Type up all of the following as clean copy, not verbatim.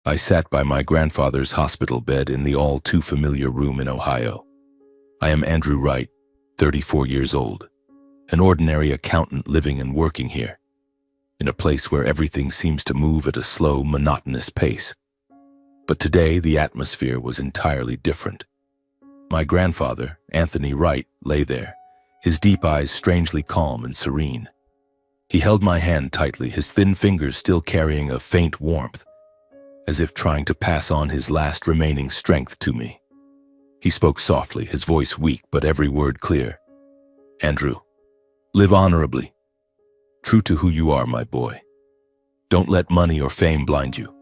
I sat by my grandfather's hospital bed in the all-too-familiar room in Ohio. I am Andrew Wright, 34 years old, an ordinary accountant living and working here, in a place where everything seems to move at a slow, monotonous pace. But today, the atmosphere was entirely different. My grandfather, Anthony Wright, lay there, his deep eyes strangely calm and serene. He held my hand tightly, his thin fingers still carrying a faint warmth, as if trying to pass on his last remaining strength to me. He spoke softly, his voice weak but every word clear. "Andrew, live honorably. True to who you are, my boy. Don't let money or fame blind you.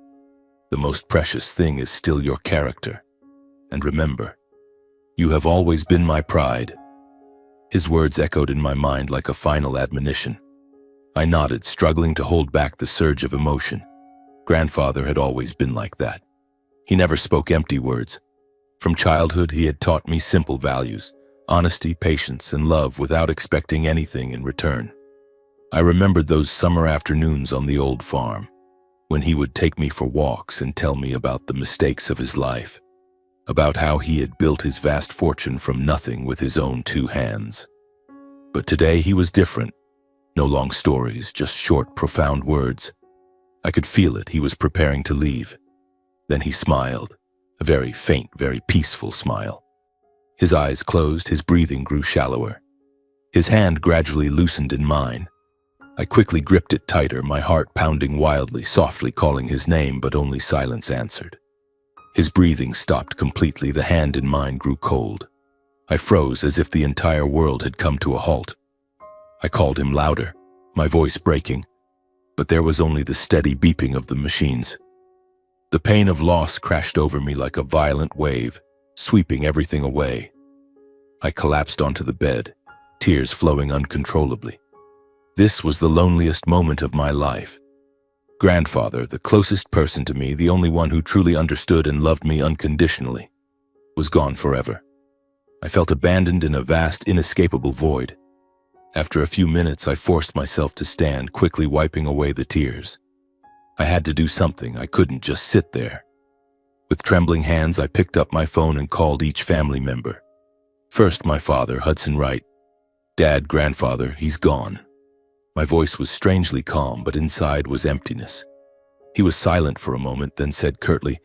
The most precious thing is still your character. And remember, you have always been my pride." His words echoed in my mind like a final admonition. I nodded, struggling to hold back the surge of emotion. Grandfather had always been like that. He never spoke empty words. From childhood, he had taught me simple values: honesty, patience, and love without expecting anything in return. I remembered those summer afternoons on the old farm, when he would take me for walks and tell me about the mistakes of his life, about how he had built his vast fortune from nothing with his own two hands. But today he was different. No long stories, just short, profound words. I could feel it. He was preparing to leave. Then he smiled, a very faint, very peaceful smile. His eyes closed, his breathing grew shallower. His hand gradually loosened in mine. I quickly gripped it tighter, my heart pounding wildly, softly calling his name, but only silence answered. His breathing stopped completely, the hand in mine grew cold. I froze as if the entire world had come to a halt. I called him louder, my voice breaking, but there was only the steady beeping of the machines. The pain of loss crashed over me like a violent wave, sweeping everything away. I collapsed onto the bed, tears flowing uncontrollably. This was the loneliest moment of my life. Grandfather, the closest person to me, the only one who truly understood and loved me unconditionally, was gone forever. I felt abandoned in a vast, inescapable void. After a few minutes, I forced myself to stand, quickly wiping away the tears. I had to do something. I couldn't just sit there. With trembling hands, I picked up my phone and called each family member. First, my father, Hudson Wright. "Dad, grandfather, he's gone." My voice was strangely calm, but inside was emptiness. He was silent for a moment, then said curtly,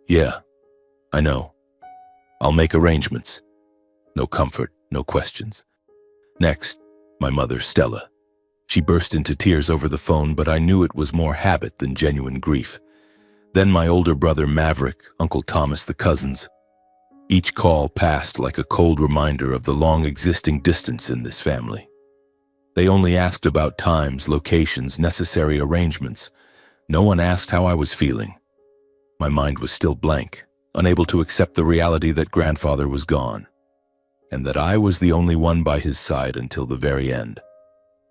"Yeah, I know. I'll make arrangements." No comfort, no questions. Next, my mother, Stella. She burst into tears over the phone, but I knew it was more habit than genuine grief. Then my older brother, Maverick, Uncle Thomas, the cousins. Each call passed like a cold reminder of the long-existing distance in this family. They only asked about times, locations, necessary arrangements. No one asked how I was feeling. My mind was still blank, unable to accept the reality that grandfather was gone, and that I was the only one by his side until the very end.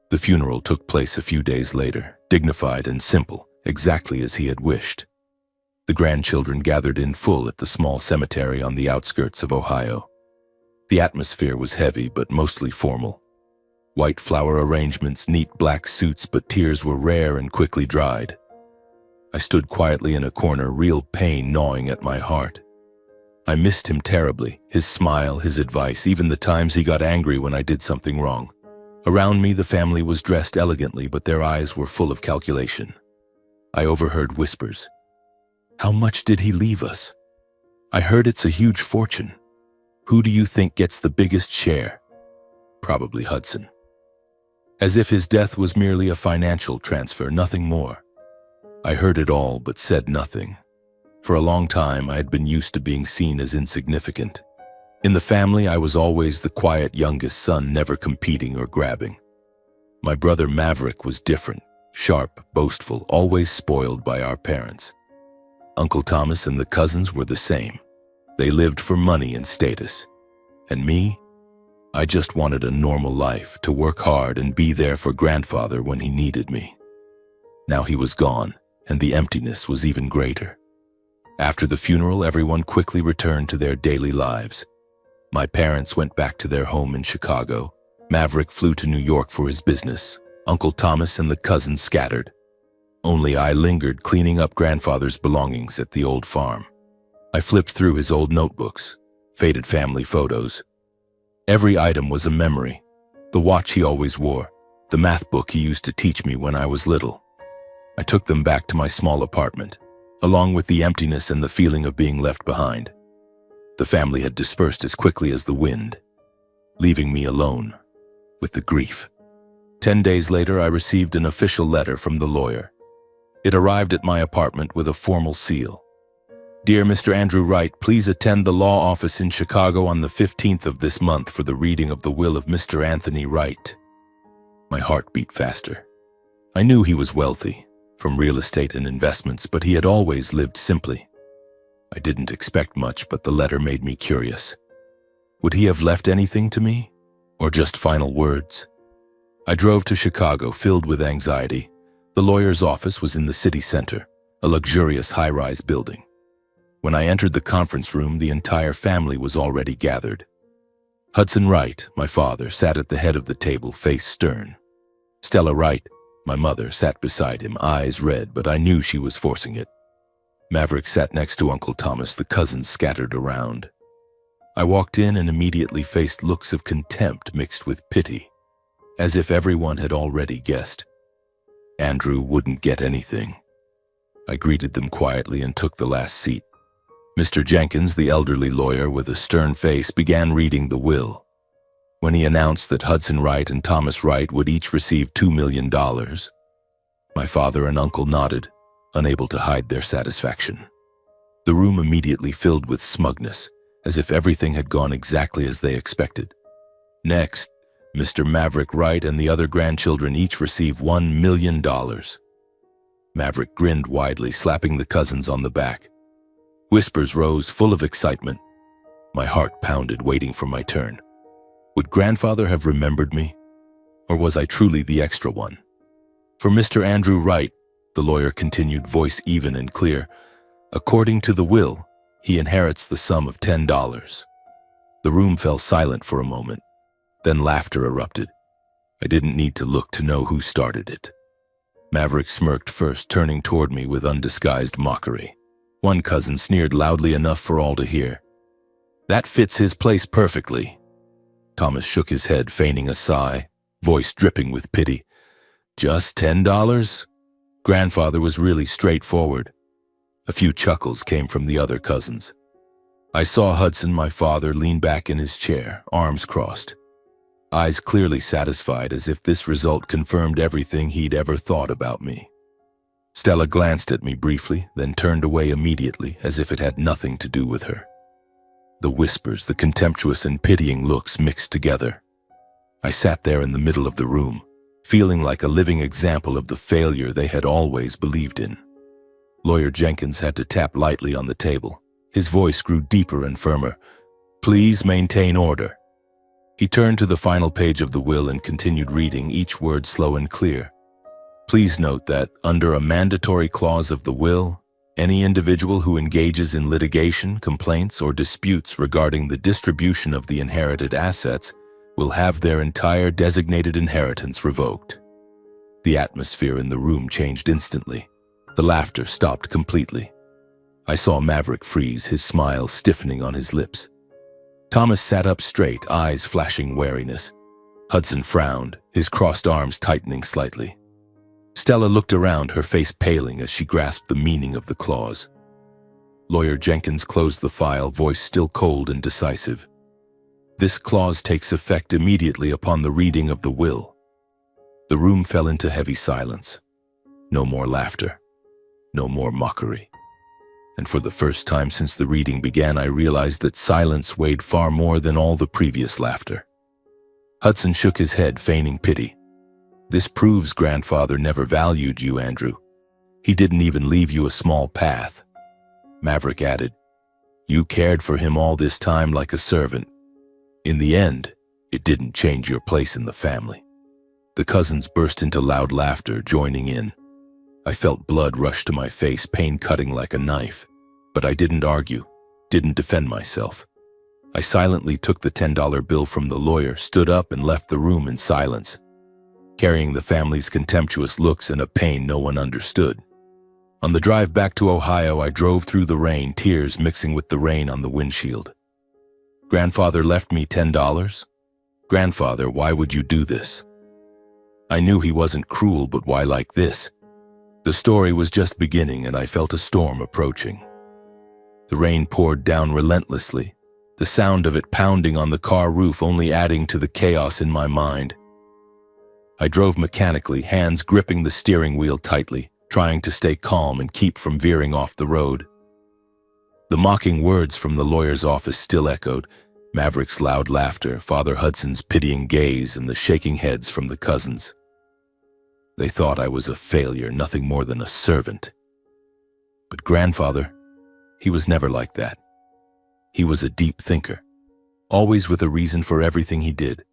The funeral took place a few days later, dignified and simple, exactly as he had wished. The grandchildren gathered in full at the small cemetery on the outskirts of Ohio. The atmosphere was heavy but mostly formal. White flower arrangements, neat black suits, but tears were rare and quickly dried. I stood quietly in a corner, real pain gnawing at my heart. I missed him terribly, his smile, his advice, even the times he got angry when I did something wrong. Around me, the family was dressed elegantly, but their eyes were full of calculation. I overheard whispers. "How much did he leave us? I heard it's a huge fortune. Who do you think gets the biggest share?" Probably Hudson. As if his death was merely a financial transfer, nothing more. I heard it all, but said nothing. For a long time, I had been used to being seen as insignificant. In the family, I was always the quiet youngest son, never competing or grabbing. My brother Maverick was different, sharp, boastful, always spoiled by our parents. Uncle Thomas and the cousins were the same. They lived for money and status. And me? I just wanted a normal life, to work hard and be there for grandfather when he needed me. Now he was gone, and the emptiness was even greater. After the funeral, everyone quickly returned to their daily lives. My parents went back to their home in Chicago. Maverick flew to New York for his business. Uncle Thomas and the cousins scattered. Only I lingered cleaning up grandfather's belongings at the old farm. I flipped through his old notebooks, faded family photos. Every item was a memory. The watch he always wore, the math book he used to teach me when I was little. I took them back to my small apartment, along with the emptiness and the feeling of being left behind. The family had dispersed as quickly as the wind, leaving me alone with the grief. 10 days later, I received an official letter from the lawyer. It arrived at my apartment with a formal seal. Dear Mr. Andrew Wright, please attend the law office in Chicago on the 15th of this month for the reading of the will of Mr. Anthony Wright. My heart beat faster. I knew he was wealthy, from real estate and investments, but he had always lived simply. I didn't expect much, but the letter made me curious. Would he have left anything to me, or just final words? I drove to Chicago, filled with anxiety. The lawyer's office was in the city center, a luxurious high-rise building. When I entered the conference room, the entire family was already gathered. Hudson Wright, my father, sat at the head of the table, face stern. Stella Wright, my mother, sat beside him, eyes red, but I knew she was forcing it. Maverick sat next to Uncle Thomas, the cousins scattered around. I walked in and immediately faced looks of contempt mixed with pity, as if everyone had already guessed. Andrew wouldn't get anything. I greeted them quietly and took the last seat. Mr. Jenkins, the elderly lawyer with a stern face, began reading the will. When he announced that Hudson Wright and Thomas Wright would each receive $2 million, my father and uncle nodded, unable to hide their satisfaction. The room immediately filled with smugness, as if everything had gone exactly as they expected. Next, Mr. Maverick Wright and the other grandchildren each receive $1 million. Maverick grinned widely, slapping the cousins on the back. Whispers rose, full of excitement. My heart pounded, waiting for my turn. Would grandfather have remembered me? Or was I truly the extra one? For Mr. Andrew Wright, the lawyer continued, voice even and clear, according to the will, he inherits the sum of $10. The room fell silent for a moment. Then laughter erupted. I didn't need to look to know who started it. Maverick smirked first, turning toward me with undisguised mockery. One cousin sneered loudly enough for all to hear. That fits his place perfectly. Thomas shook his head, feigning a sigh, voice dripping with pity. Just $10? Grandfather was really straightforward. A few chuckles came from the other cousins. I saw Hudson, my father, lean back in his chair, arms crossed, eyes clearly satisfied, as if this result confirmed everything he'd ever thought about me. Stella glanced at me briefly, then turned away immediately, as if it had nothing to do with her. The whispers, the contemptuous and pitying looks mixed together. I sat there in the middle of the room, feeling like a living example of the failure they had always believed in. Lawyer Jenkins had to tap lightly on the table. His voice grew deeper and firmer. Please maintain order. He turned to the final page of the will and continued reading, each word slow and clear. Please note that, under a mandatory clause of the will, any individual who engages in litigation, complaints, or disputes regarding the distribution of the inherited assets will have their entire designated inheritance revoked. The atmosphere in the room changed instantly. The laughter stopped completely. I saw Maverick freeze, his smile stiffening on his lips. Thomas sat up straight, eyes flashing wariness. Hudson frowned, his crossed arms tightening slightly. Stella looked around, her face paling as she grasped the meaning of the clause. Lawyer Jenkins closed the file, voice still cold and decisive. This clause takes effect immediately upon the reading of the will. The room fell into heavy silence. No more laughter. No more mockery. And for the first time since the reading began, I realized that silence weighed far more than all the previous laughter. Hudson shook his head, feigning pity. This proves grandfather never valued you, Andrew. He didn't even leave you a small path. Maverick added, you cared for him all this time like a servant. In the end, it didn't change your place in the family. The cousins burst into loud laughter, joining in. I felt blood rush to my face, pain cutting like a knife. But I didn't argue, didn't defend myself. I silently took the $10 bill from the lawyer, stood up, and left the room in silence. carrying the family's contemptuous looks and a pain no one understood. On the drive back to Ohio, I drove through the rain, tears mixing with the rain on the windshield. Grandfather left me $10? Grandfather, why would you do this? I knew he wasn't cruel, but why like this? The story was just beginning and I felt a storm approaching. The rain poured down relentlessly, the sound of it pounding on the car roof only adding to the chaos in my mind. I drove mechanically, hands gripping the steering wheel tightly, trying to stay calm and keep from veering off the road. The mocking words from the lawyer's office still echoed, Maverick's loud laughter, Father Hudson's pitying gaze, and the shaking heads from the cousins. They thought I was a failure, nothing more than a servant. But Grandfather, he was never like that. He was a deep thinker, always with a reason for everything he did.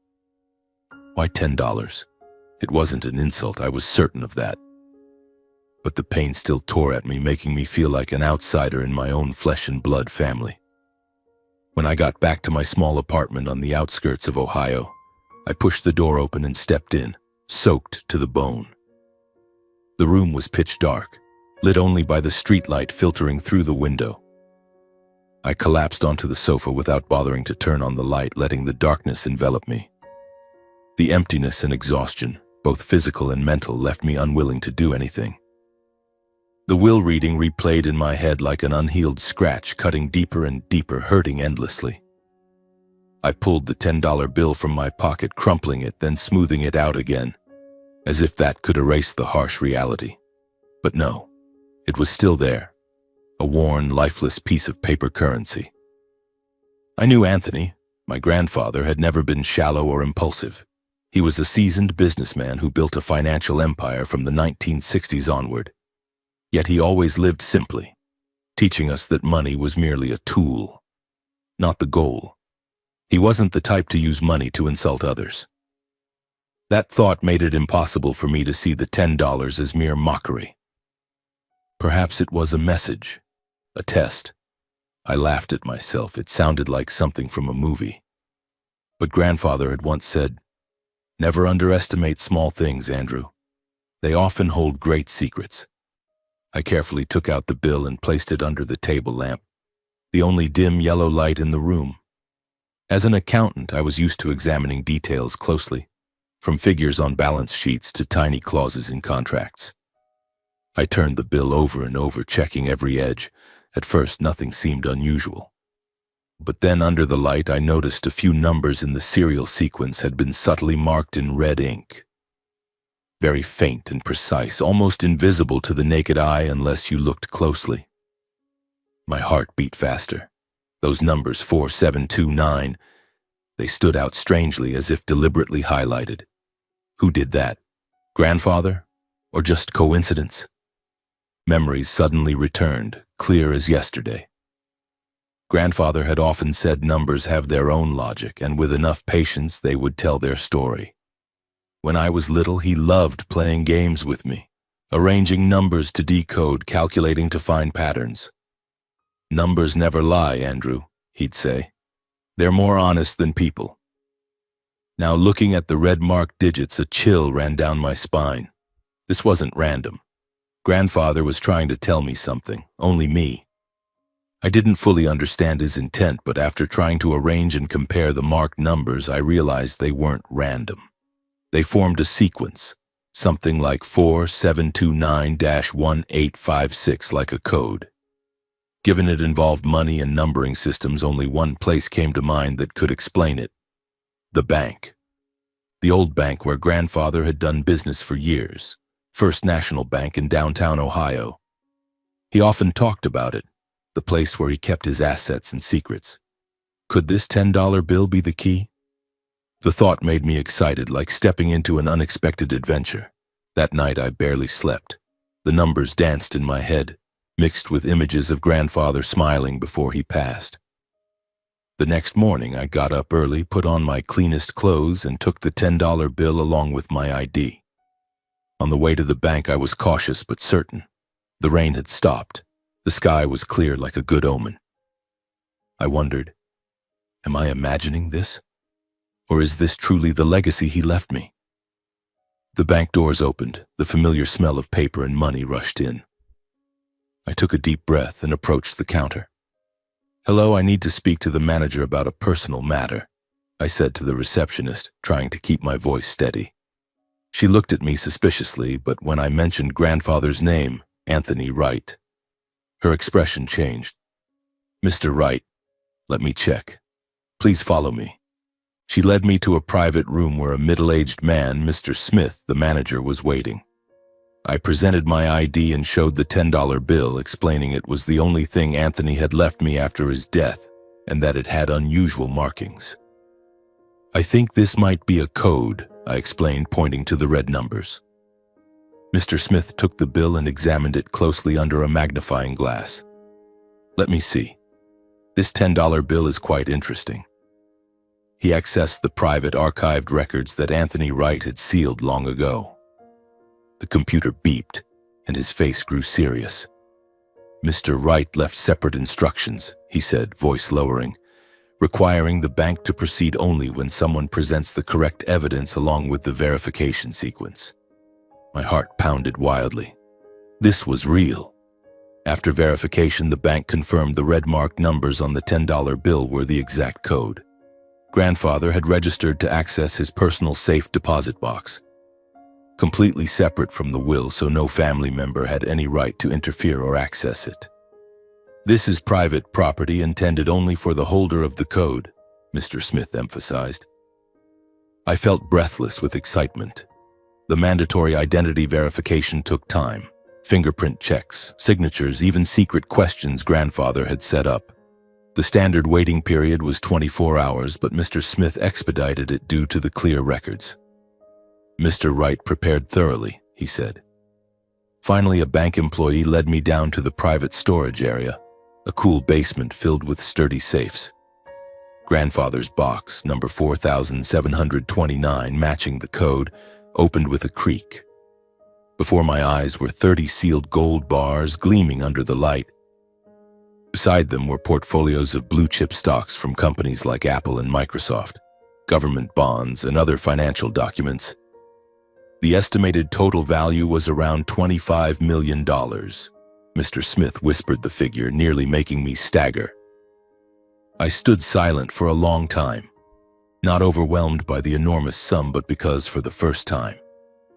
Why $10? It wasn't an insult, I was certain of that. But the pain still tore at me, making me feel like an outsider in my own flesh and blood family. When I got back to my small apartment on the outskirts of Ohio, I pushed the door open and stepped in, soaked to the bone. The room was pitch dark, lit only by the streetlight filtering through the window. I collapsed onto the sofa without bothering to turn on the light, letting the darkness envelop me. The emptiness and exhaustion, both physical and mental, left me unwilling to do anything. The will reading replayed in my head like an unhealed scratch, cutting deeper and deeper, hurting endlessly. I pulled the $10 bill from my pocket, crumpling it, then smoothing it out again, as if that could erase the harsh reality. But no, it was still there, a worn, lifeless piece of paper currency. I knew Anthony, my grandfather, had never been shallow or impulsive. He was a seasoned businessman who built a financial empire from the 1960s onward. Yet he always lived simply, teaching us that money was merely a tool, not the goal. He wasn't the type to use money to insult others. That thought made it impossible for me to see the $10 as mere mockery. Perhaps it was a message, a test. I laughed at myself. It sounded like something from a movie. But Grandfather had once said, "Never underestimate small things, Andrew. They often hold great secrets." I carefully took out the bill and placed it under the table lamp, the only dim yellow light in the room. As an accountant, I was used to examining details closely, from figures on balance sheets to tiny clauses in contracts. I turned the bill over and over, checking every edge. At first, nothing seemed unusual. But then, under the light, I noticed a few numbers in the serial sequence had been subtly marked in red ink. Very faint and precise, almost invisible to the naked eye unless you looked closely. My heart beat faster. Those numbers, 4729, they stood out strangely, as if deliberately highlighted. Who did that? Grandfather? Or just coincidence? Memories suddenly returned, clear as yesterday. Grandfather had often said numbers have their own logic, and with enough patience they would tell their story. When I was little, he loved playing games with me, arranging numbers to decode, calculating to find patterns. "Numbers never lie, Andrew," he'd say. "They're more honest than people." Now, looking at the red-marked digits, a chill ran down my spine. This wasn't random. Grandfather was trying to tell me something, only me. I didn't fully understand his intent, but after trying to arrange and compare the marked numbers, I realized they weren't random. They formed a sequence, something like 4729-1856, like a code. Given it involved money and numbering systems, only one place came to mind that could explain it: the bank. The old bank where Grandfather had done business for years, First National Bank in downtown Ohio. He often talked about it, the place where he kept his assets and secrets. Could this $10 bill be the key? The thought made me excited, like stepping into an unexpected adventure. That night I barely slept. The numbers danced in my head, mixed with images of Grandfather smiling before he passed. The next morning I got up early, put on my cleanest clothes, and took the $10 bill along with my ID. On the way to the bank I was cautious but certain. The rain had stopped. The sky was clear like a good omen. I wondered, am I imagining this? Or is this truly the legacy he left me? The bank doors opened, the familiar smell of paper and money rushed in. I took a deep breath and approached the counter. "Hello, I need to speak to the manager about a personal matter," I said to the receptionist, trying to keep my voice steady. She looked at me suspiciously, but when I mentioned grandfather's name, Anthony Wright, her expression changed. "Mr. Wright, let me check. Please follow me." She led me to a private room where a middle-aged man, Mr. Smith, the manager, was waiting. I presented my ID and showed the $10 bill, explaining it was the only thing Anthony had left me after his death, and that it had unusual markings. "I think this might be a code," I explained, pointing to the red numbers. Mr. Smith took the bill and examined it closely under a magnifying glass. "Let me see. This $10 bill is quite interesting." He accessed the private archived records that Anthony Wright had sealed long ago. The computer beeped, and his face grew serious. "Mr. Wright left separate instructions," he said, voice lowering, "requiring the bank to proceed only when someone presents the correct evidence along with the verification sequence." My heart pounded wildly. This was real. After verification, the bank confirmed the red marked numbers on the $10 bill were the exact code. Grandfather had registered to access his personal safe deposit box, completely separate from the will, so no family member had any right to interfere or access it. "This is private property intended only for the holder of the code," Mr. Smith emphasized. I felt breathless with excitement. The mandatory identity verification took time. Fingerprint checks, signatures, even secret questions grandfather had set up. The standard waiting period was 24 hours, but Mr. Smith expedited it due to the clear records. "Mr. Wright prepared thoroughly," he said. Finally, a bank employee led me down to the private storage area, a cool basement filled with sturdy safes. Grandfather's box, number 4729, matching the code, opened with a creak. Before my eyes were 30 sealed gold bars gleaming under the light. Beside them were portfolios of blue-chip stocks from companies like Apple and Microsoft, government bonds, and other financial documents. The estimated total value was around $25 million. Mr. Smith whispered the figure, nearly making me stagger. I stood silent for a long time, not overwhelmed by the enormous sum, but because, for the first time,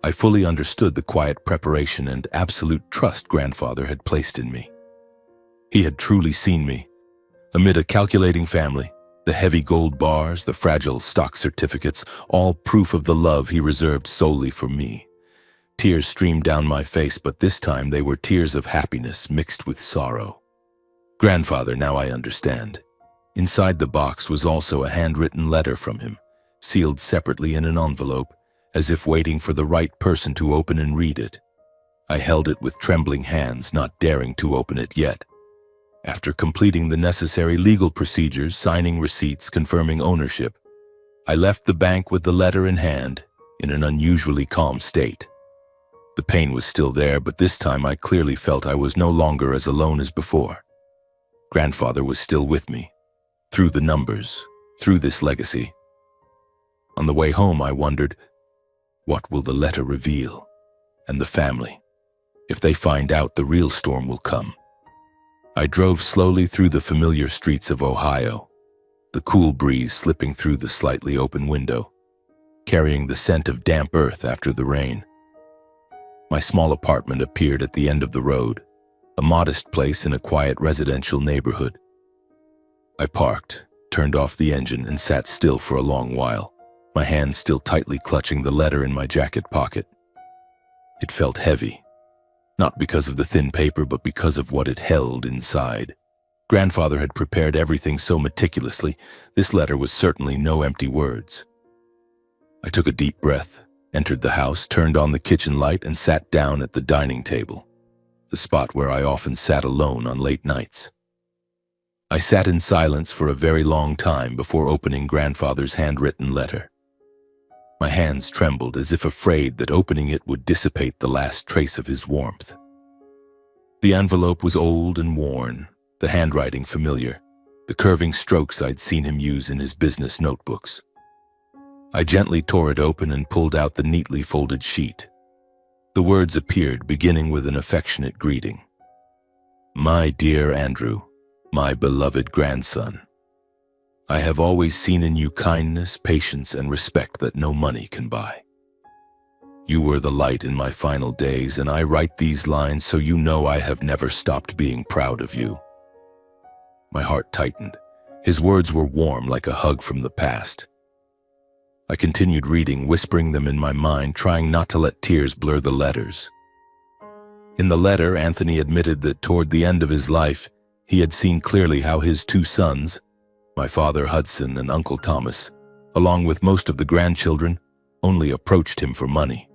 I fully understood the quiet preparation and absolute trust grandfather had placed in me. He had truly seen me. Amid a calculating family, the heavy gold bars, the fragile stock certificates, all proof of the love he reserved solely for me. Tears streamed down my face, but this time they were tears of happiness mixed with sorrow. "Grandfather, now I understand." Inside the box was also a handwritten letter from him, sealed separately in an envelope, as if waiting for the right person to open and read it. I held it with trembling hands, not daring to open it yet. After completing the necessary legal procedures, signing receipts, confirming ownership, I left the bank with the letter in hand, in an unusually calm state. The pain was still there, but this time I clearly felt I was no longer as alone as before. Grandfather was still with me, through the numbers, through this legacy. On the way home, I wondered, what will the letter reveal? And the family? If they find out, the real storm will come. I drove slowly through the familiar streets of Ohio, the cool breeze slipping through the slightly open window, carrying the scent of damp earth after the rain. My small apartment appeared at the end of the road, a modest place in a quiet residential neighborhood. I parked, turned off the engine, and sat still for a long while, my hand still tightly clutching the letter in my jacket pocket. It felt heavy. Not because of the thin paper, but because of what it held inside. Grandfather had prepared everything so meticulously, this letter was certainly no empty words. I took a deep breath, entered the house, turned on the kitchen light, and sat down at the dining table, the spot where I often sat alone on late nights. I sat in silence for a very long time before opening grandfather's handwritten letter. My hands trembled as if afraid that opening it would dissipate the last trace of his warmth. The envelope was old and worn, the handwriting familiar, the curving strokes I'd seen him use in his business notebooks. I gently tore it open and pulled out the neatly folded sheet. The words appeared, beginning with an affectionate greeting. My dear Andrew, my beloved grandson, I have always seen in you kindness, patience, and respect that no money can buy. You were the light in my final days, and I write these lines so you know I have never stopped being proud of you. My heart tightened. His words were warm, like a hug from the past. I continued reading, whispering them in my mind, trying not to let tears blur the letters. In the letter, Anthony admitted that toward the end of his life, he had seen clearly how his two sons, my father Hudson and Uncle Thomas, along with most of the grandchildren, only approached him for money.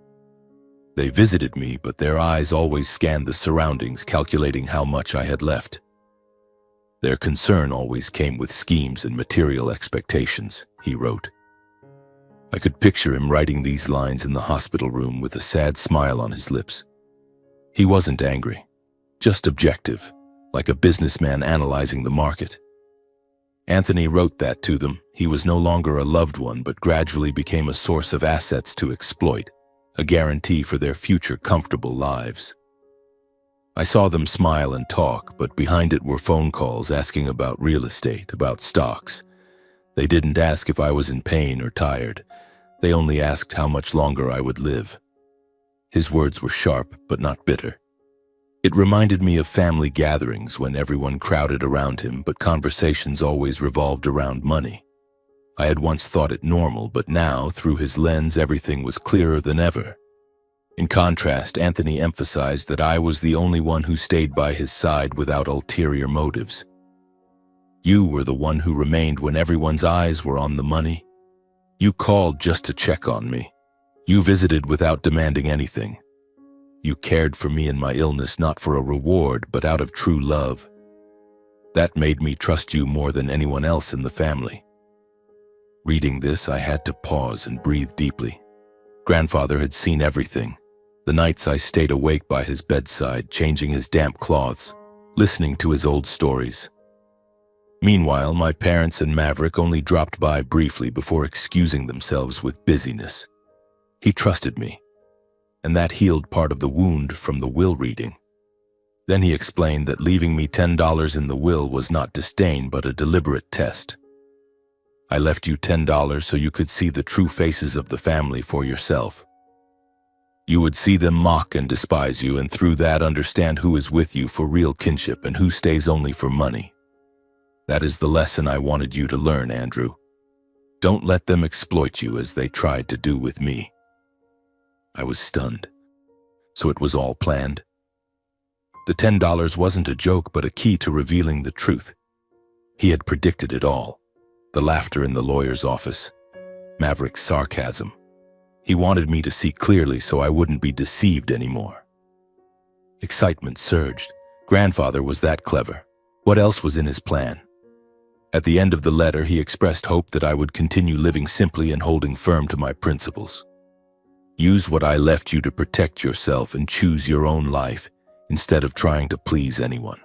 They visited me, but their eyes always scanned the surroundings, calculating how much I had left. Their concern always came with schemes and material expectations, he wrote. I could picture him writing these lines in the hospital room with a sad smile on his lips. He wasn't angry, just objective, like a businessman analyzing the market. Anthony wrote that to them. He was no longer a loved one, but gradually became a source of assets to exploit, a guarantee for their future comfortable lives. I saw them smile and talk, but behind it were phone calls asking about real estate, about stocks. They didn't ask if I was in pain or tired. They only asked how much longer I would live. His words were sharp, but not bitter. It reminded me of family gatherings when everyone crowded around him, but conversations always revolved around money. I had once thought it normal, but now, through his lens, everything was clearer than ever. In contrast, Anthony emphasized that I was the only one who stayed by his side without ulterior motives. You were the one who remained when everyone's eyes were on the money. You called just to check on me. You visited without demanding anything. You cared for me in my illness, not for a reward, but out of true love. That made me trust you more than anyone else in the family. Reading this, I had to pause and breathe deeply. Grandfather had seen everything. The nights I stayed awake by his bedside, changing his damp cloths, listening to his old stories. Meanwhile, my parents and Maverick only dropped by briefly before excusing themselves with busyness. He trusted me, and that healed part of the wound from the will reading. Then he explained that leaving me $10 in the will was not disdain, but a deliberate test. I left you $10 so you could see the true faces of the family for yourself. You would see them mock and despise you, and through that understand who is with you for real kinship and who stays only for money. That is the lesson I wanted you to learn, Andrew. Don't let them exploit you as they tried to do with me. I was stunned. So it was all planned? The $10 wasn't a joke, but a key to revealing the truth. He had predicted it all. The laughter in the lawyer's office, Maverick's sarcasm. He wanted me to see clearly so I wouldn't be deceived anymore. Excitement surged. Grandfather was that clever. What else was in his plan? At the end of the letter, he expressed hope that I would continue living simply and holding firm to my principles. Use what I left you to protect yourself and choose your own life instead of trying to please anyone.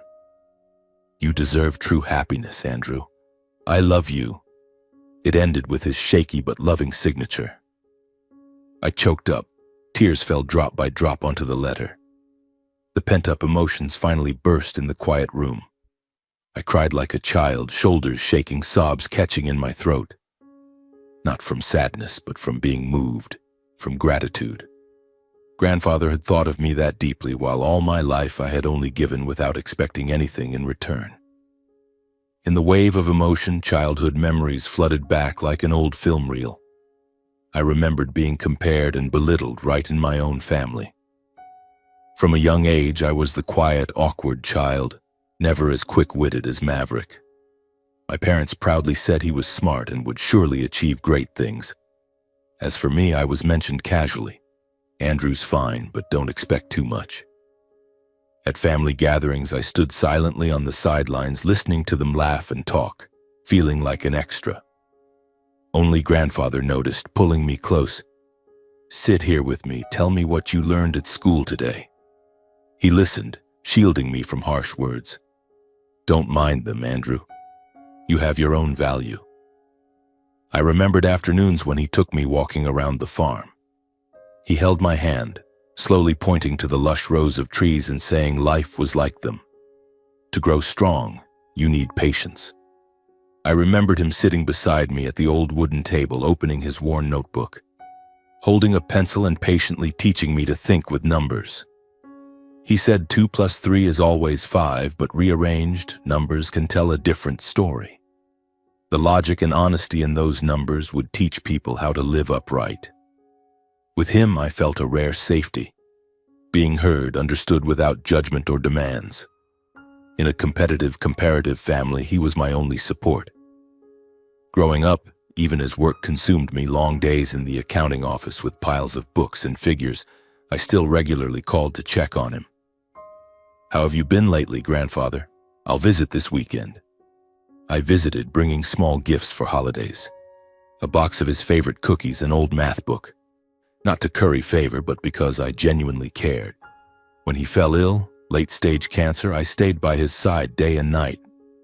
You deserve true happiness, Andrew. I love you. It ended with his shaky but loving signature. I choked up. Tears fell drop by drop onto the letter. The pent-up emotions finally burst in the quiet room. I cried like a child, shoulders shaking, sobs catching in my throat. Not from sadness, but from being moved, from gratitude. Grandfather had thought of me that deeply, while all my life I had only given without expecting anything in return. In the wave of emotion, childhood memories flooded back like an old film reel. I remembered being compared and belittled right in my own family. From a young age, I was the quiet, awkward child, never as quick-witted as Maverick. My parents proudly said he was smart and would surely achieve great things. As for me, I was mentioned casually. Andrew's fine, but don't expect too much. At family gatherings, I stood silently on the sidelines, listening to them laugh and talk, feeling like an extra. Only Grandfather noticed, pulling me close. Sit here with me, tell me what you learned at school today. He listened, shielding me from harsh words. Don't mind them, Andrew. You have your own value. I remembered afternoons when he took me walking around the farm. He held my hand, slowly pointing to the lush rows of trees and saying life was like them. To grow strong, you need patience. I remembered him sitting beside me at the old wooden table, opening his worn notebook, holding a pencil and patiently teaching me to think with numbers. He said 2 plus 3 is always 5, but rearranged, numbers can tell a different story. The logic and honesty in those numbers would teach people how to live upright. With him, I felt a rare safety, being heard, understood without judgment or demands. In a competitive, comparative family, he was my only support. Growing up, even as work consumed me, long days in the accounting office with piles of books and figures, I still regularly called to check on him. "How have you been lately, grandfather? I'll visit this weekend." I visited, bringing small gifts for holidays. A box of his favorite cookies, an old math book. Not to curry favor, but because I genuinely cared. When he fell ill, late-stage cancer, I stayed by his side day and night,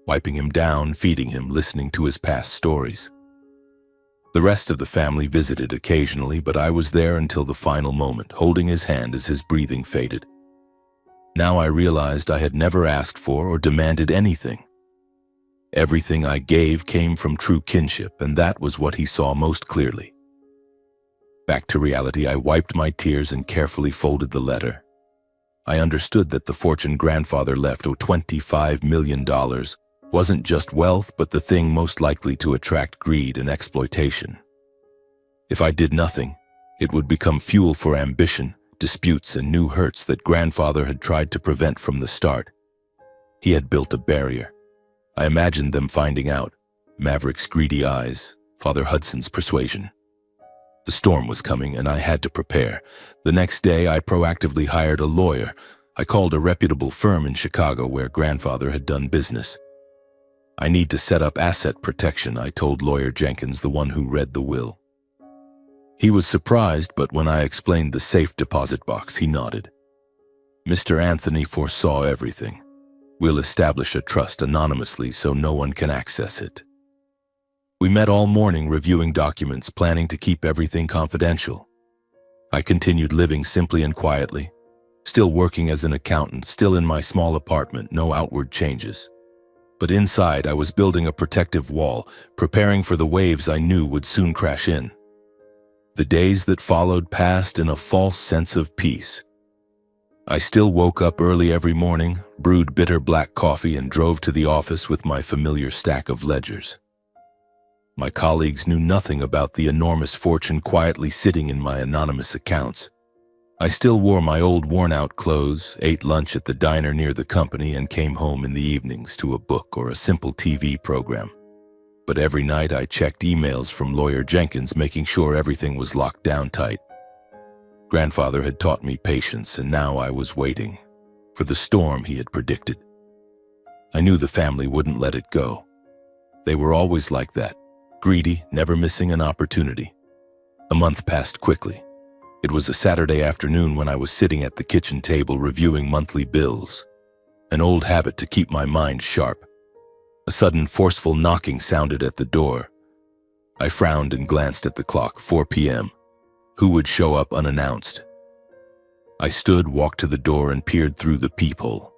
wiping him down, feeding him, listening to his past stories. The rest of the family visited occasionally, but I was there until the final moment, holding his hand as his breathing faded. Now I realized I had never asked for or demanded anything. Everything I gave came from true kinship, and that was what he saw most clearly. Back to reality, I wiped my tears and carefully folded the letter. I understood that the fortune grandfather left, $25 million, wasn't just wealth, but the thing most likely to attract greed and exploitation. If I did nothing, it would become fuel for ambition, disputes, and new hurts that grandfather had tried to prevent from the start. He had built a barrier. I imagined them finding out. Maverick's greedy eyes, Father Hudson's persuasion. The storm was coming, and I had to prepare. The next day, I proactively hired a lawyer. I called a reputable firm in Chicago where grandfather had done business. "I need to set up asset protection," I told Lawyer Jenkins, the one who read the will. He was surprised, but when I explained the safe deposit box, he nodded. "Mr. Anthony foresaw everything. We'll establish a trust anonymously so no one can access it." We met all morning reviewing documents, planning to keep everything confidential. I continued living simply and quietly, still working as an accountant, still in my small apartment, no outward changes. But inside, I was building a protective wall, preparing for the waves I knew would soon crash in. The days that followed passed in a false sense of peace. I still woke up early every morning, brewed bitter black coffee, and drove to the office with my familiar stack of ledgers. My colleagues knew nothing about the enormous fortune quietly sitting in my anonymous accounts. I still wore my old worn-out clothes, ate lunch at the diner near the company, and came home in the evenings to a book or a simple TV program. But every night I checked emails from Lawyer Jenkins, making sure everything was locked down tight. Grandfather had taught me patience, and now I was waiting for the storm he had predicted. I knew the family wouldn't let it go. They were always like that, greedy, never missing an opportunity. A month passed quickly. It was a Saturday afternoon when I was sitting at the kitchen table reviewing monthly bills, an old habit to keep my mind sharp. A sudden, forceful knocking sounded at the door. I frowned and glanced at the clock, 4 p.m. Who would show up unannounced? I stood, walked to the door, and peered through the peephole.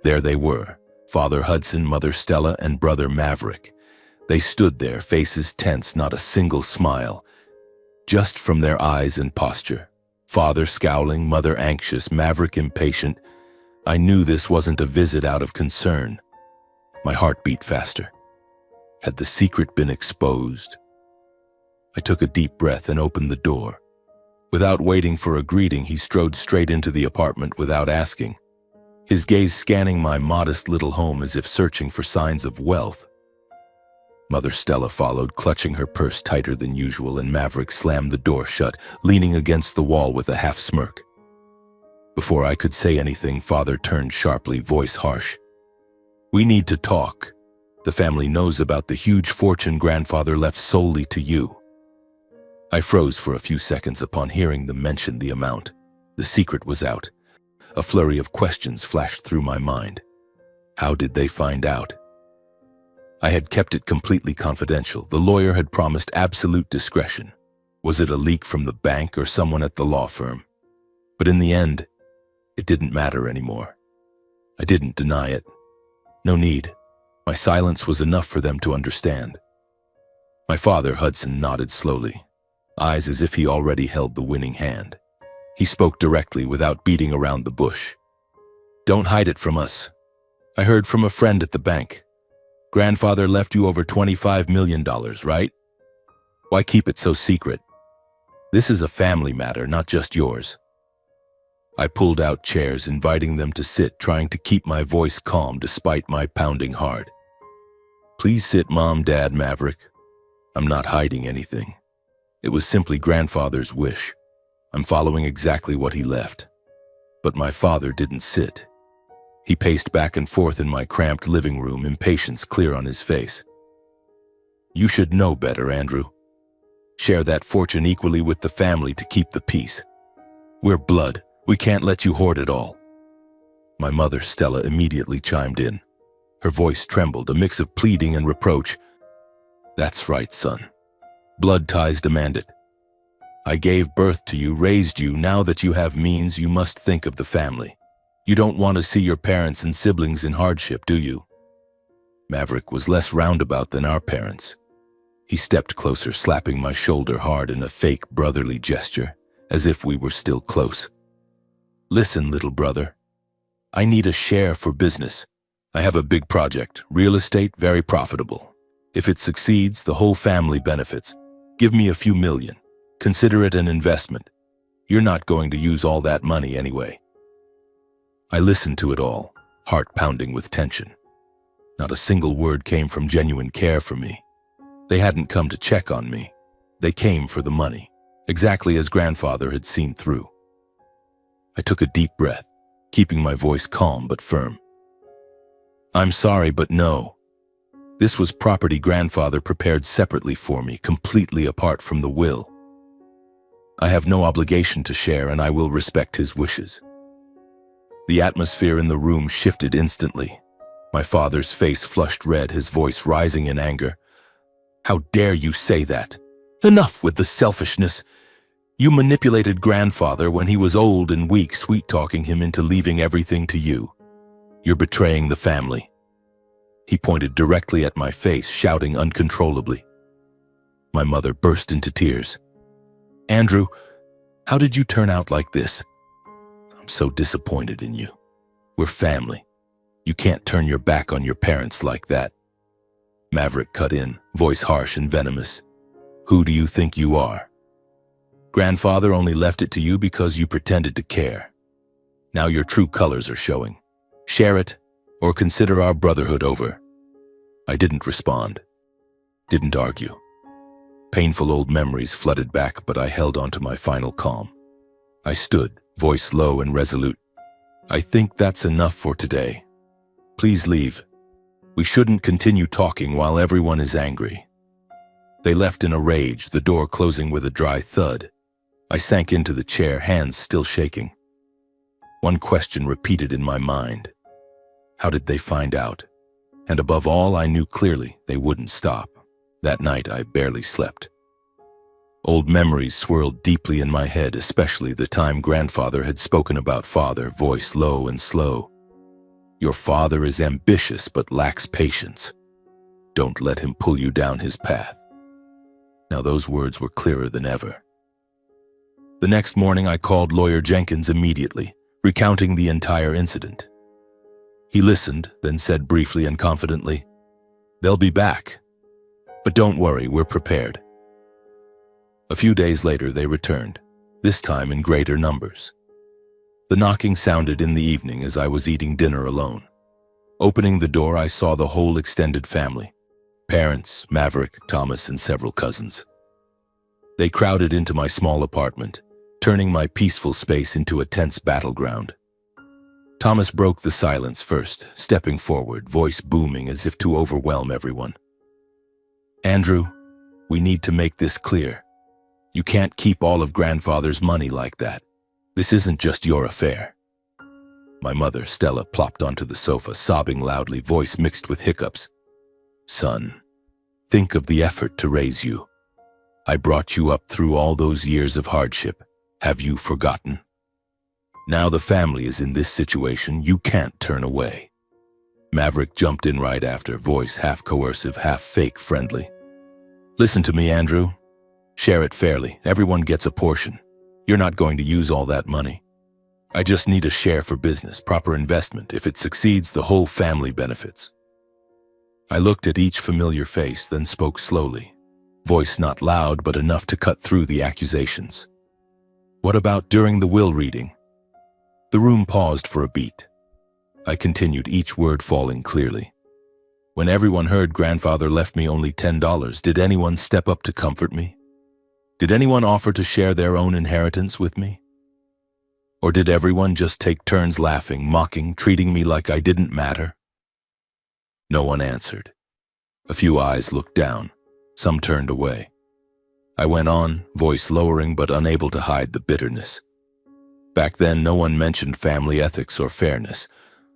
There they were, Father Hudson, Mother Stella, and Brother Maverick. They stood there, faces tense, not a single smile. Just from their eyes and posture. Father scowling, Mother anxious, Maverick impatient. I knew this wasn't a visit out of concern. My heart beat faster. Had the secret been exposed? I took a deep breath and opened the door. Without waiting for a greeting, he strode straight into the apartment without asking, his gaze scanning my modest little home as if searching for signs of wealth. Mother Stella followed, clutching her purse tighter than usual, and Maverick slammed the door shut, leaning against the wall with a half-smirk. Before I could say anything, Father turned sharply, voice harsh. "We need to talk. The family knows about the huge fortune grandfather left solely to you." I froze for a few seconds upon hearing them mention the amount. The secret was out. A flurry of questions flashed through my mind. How did they find out? I had kept it completely confidential. The lawyer had promised absolute discretion. Was it a leak from the bank or someone at the law firm? But in the end, it didn't matter anymore. I didn't deny it. No need. My silence was enough for them to understand. My father, Hudson, nodded slowly, eyes as if he already held the winning hand. He spoke directly without beating around the bush. Don't hide it from us. I heard from a friend at the bank. Grandfather left you over $25 million, right? Why keep it so secret? This is a family matter, not just yours. I pulled out chairs, inviting them to sit, trying to keep my voice calm despite my pounding heart. Please sit, Mom, Dad, Maverick. I'm not hiding anything. It was simply Grandfather's wish. I'm following exactly what he left. But my father didn't sit. He paced back and forth in my cramped living room, impatience clear on his face. You should know better, Andrew. Share that fortune equally with the family to keep the peace. We're blood. We can't let you hoard it all. My mother, Stella, immediately chimed in. Her voice trembled, a mix of pleading and reproach. That's right, son. Blood ties demand it. I gave birth to you, raised you. Now that you have means, you must think of the family. You don't want to see your parents and siblings in hardship, do you? Maverick was less roundabout than our parents. He stepped closer, slapping my shoulder hard in a fake brotherly gesture, as if we were still close. Listen, little brother. I need a share for business. I have a big project, real estate, very profitable. If it succeeds, the whole family benefits. Give me a few million. Consider it an investment. You're not going to use all that money anyway. I listened to it all, heart pounding with tension. Not a single word came from genuine care for me. They hadn't come to check on me. They came for the money, exactly as Grandfather had seen through. I took a deep breath, keeping my voice calm but firm. I'm sorry, but no. This was property Grandfather prepared separately for me, completely apart from the will. I have no obligation to share, and I will respect his wishes. The atmosphere in the room shifted instantly. My father's face flushed red, his voice rising in anger. How dare you say that? Enough with the selfishness. You manipulated Grandfather when he was old and weak, sweet-talking him into leaving everything to you. You're betraying the family. He pointed directly at my face, shouting uncontrollably. My mother burst into tears. Andrew, how did you turn out like this? I'm so disappointed in you. We're family. You can't turn your back on your parents like that. Maverick cut in, voice harsh and venomous. Who do you think you are? Grandfather only left it to you because you pretended to care. Now your true colors are showing. Share it, or consider our brotherhood over. I didn't respond. Didn't argue. Painful old memories flooded back, but I held on to my final calm. I stood, voice low and resolute. I think that's enough for today. Please leave. We shouldn't continue talking while everyone is angry. They left in a rage, the door closing with a dry thud. I sank into the chair, hands still shaking. One question repeated in my mind. How did they find out? And above all, I knew clearly they wouldn't stop. That night, I barely slept. Old memories swirled deeply in my head, especially the time Grandfather had spoken about Father, voice low and slow. Your father is ambitious but lacks patience. Don't let him pull you down his path. Now those words were clearer than ever. The next morning, I called Lawyer Jenkins immediately, recounting the entire incident. He listened, then said briefly and confidently, They'll be back. But don't worry, we're prepared. A few days later, they returned, this time in greater numbers. The knocking sounded in the evening as I was eating dinner alone. Opening the door, I saw the whole extended family. Parents, Maverick, Thomas, and several cousins. They crowded into my small apartment, turning my peaceful space into a tense battleground. Thomas broke the silence first, stepping forward, voice booming as if to overwhelm everyone. Andrew, we need to make this clear. You can't keep all of Grandfather's money like that. This isn't just your affair. My mother, Stella, plopped onto the sofa, sobbing loudly, voice mixed with hiccups. Son, think of the effort to raise you. I brought you up through all those years of hardship. Have you forgotten? Now the family is in this situation, you can't turn away. Maverick jumped in right after, voice half coercive, half fake friendly. Listen to me, Andrew. Share it fairly. Everyone gets a portion. You're not going to use all that money. I just need a share for business, proper investment. If it succeeds, the whole family benefits. I looked at each familiar face, then spoke slowly, voice not loud but enough to cut through the accusations. What about during the will reading? The room paused for a beat. I continued, each word falling clearly. When everyone heard grandfather left me only $10, did anyone step up to comfort me? Did anyone offer to share their own inheritance with me? Or did everyone just take turns laughing, mocking, treating me like I didn't matter? No one answered. A few eyes looked down, some turned away. I went on, voice lowering but unable to hide the bitterness. Back then, no one mentioned family ethics or fairness.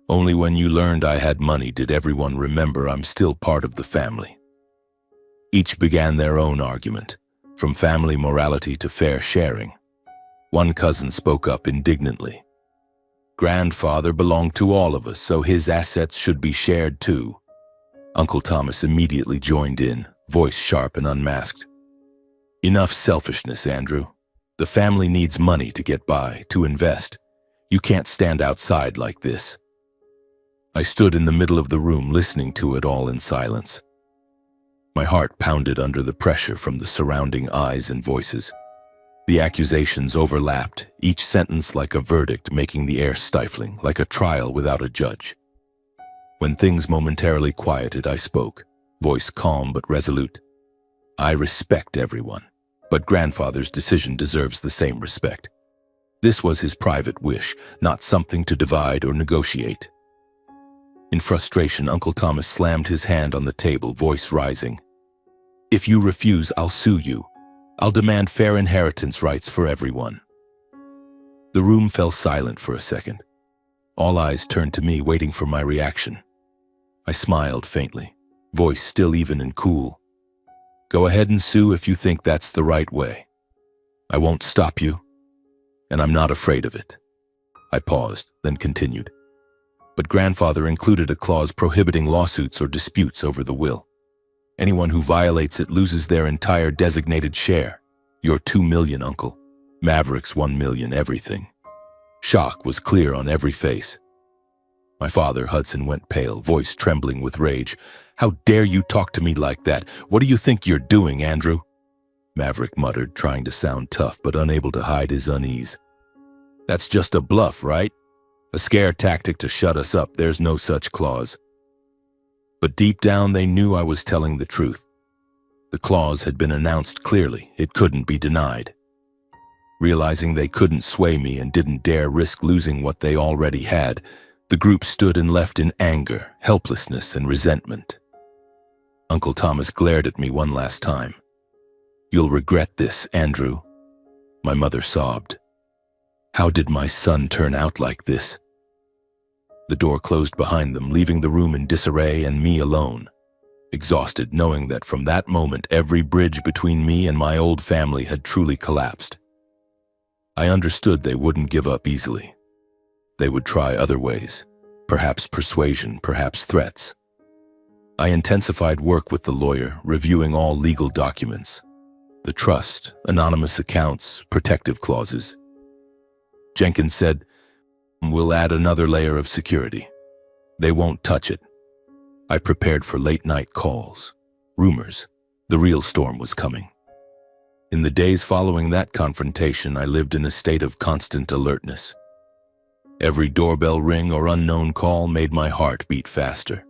Only when you learned I had money did everyone remember I'm still part of the family. Each began their own argument, from family morality to fair sharing. One cousin spoke up indignantly. Grandfather belonged to all of us, so his assets should be shared too. Uncle Thomas immediately joined in, voice sharp and unmasked. Enough selfishness, Andrew. The family needs money to get by, to invest. You can't stand outside like this. I stood in the middle of the room listening to it all in silence. My heart pounded under the pressure from the surrounding eyes and voices. The accusations overlapped, each sentence like a verdict, making the air stifling, like a trial without a judge. When things momentarily quieted, I spoke, voice calm but resolute. I respect everyone, but grandfather's decision deserves the same respect. This was his private wish, not something to divide or negotiate. In frustration, Uncle Thomas slammed his hand on the table, voice rising. If you refuse, I'll sue you. I'll demand fair inheritance rights for everyone. The room fell silent for a second. All eyes turned to me, waiting for my reaction. I smiled faintly, voice still even and cool. Go ahead and sue if you think that's the right way. I won't stop you, and I'm not afraid of it. I paused, then continued. But grandfather included a clause prohibiting lawsuits or disputes over the will. Anyone who violates it loses their entire designated share. Your $2 million, Uncle. Maverick's $1 million, everything. Shock was clear on every face. My father, Hudson, went pale, voice trembling with rage. How dare you talk to me like that? What do you think you're doing, Andrew? Maverick muttered, trying to sound tough but unable to hide his unease. That's just a bluff, right? A scare tactic to shut us up. There's no such clause. But deep down they knew I was telling the truth. The clause had been announced clearly. It couldn't be denied. Realizing they couldn't sway me and didn't dare risk losing what they already had, the group stood and left in anger, helplessness, and resentment. Uncle Thomas glared at me one last time. You'll regret this, Andrew. My mother sobbed. How did my son turn out like this? The door closed behind them, leaving the room in disarray and me alone, exhausted knowing that from that moment every bridge between me and my old family had truly collapsed. I understood they wouldn't give up easily. They would try other ways, perhaps persuasion, perhaps threats. I intensified work with the lawyer, reviewing all legal documents, the trust, anonymous accounts, protective clauses. Jenkins said, "We'll add another layer of security. They won't touch it." I prepared for late-night calls, rumors. The real storm was coming. In the days following that confrontation, I lived in a state of constant alertness. Every doorbell ring or unknown call made my heart beat faster.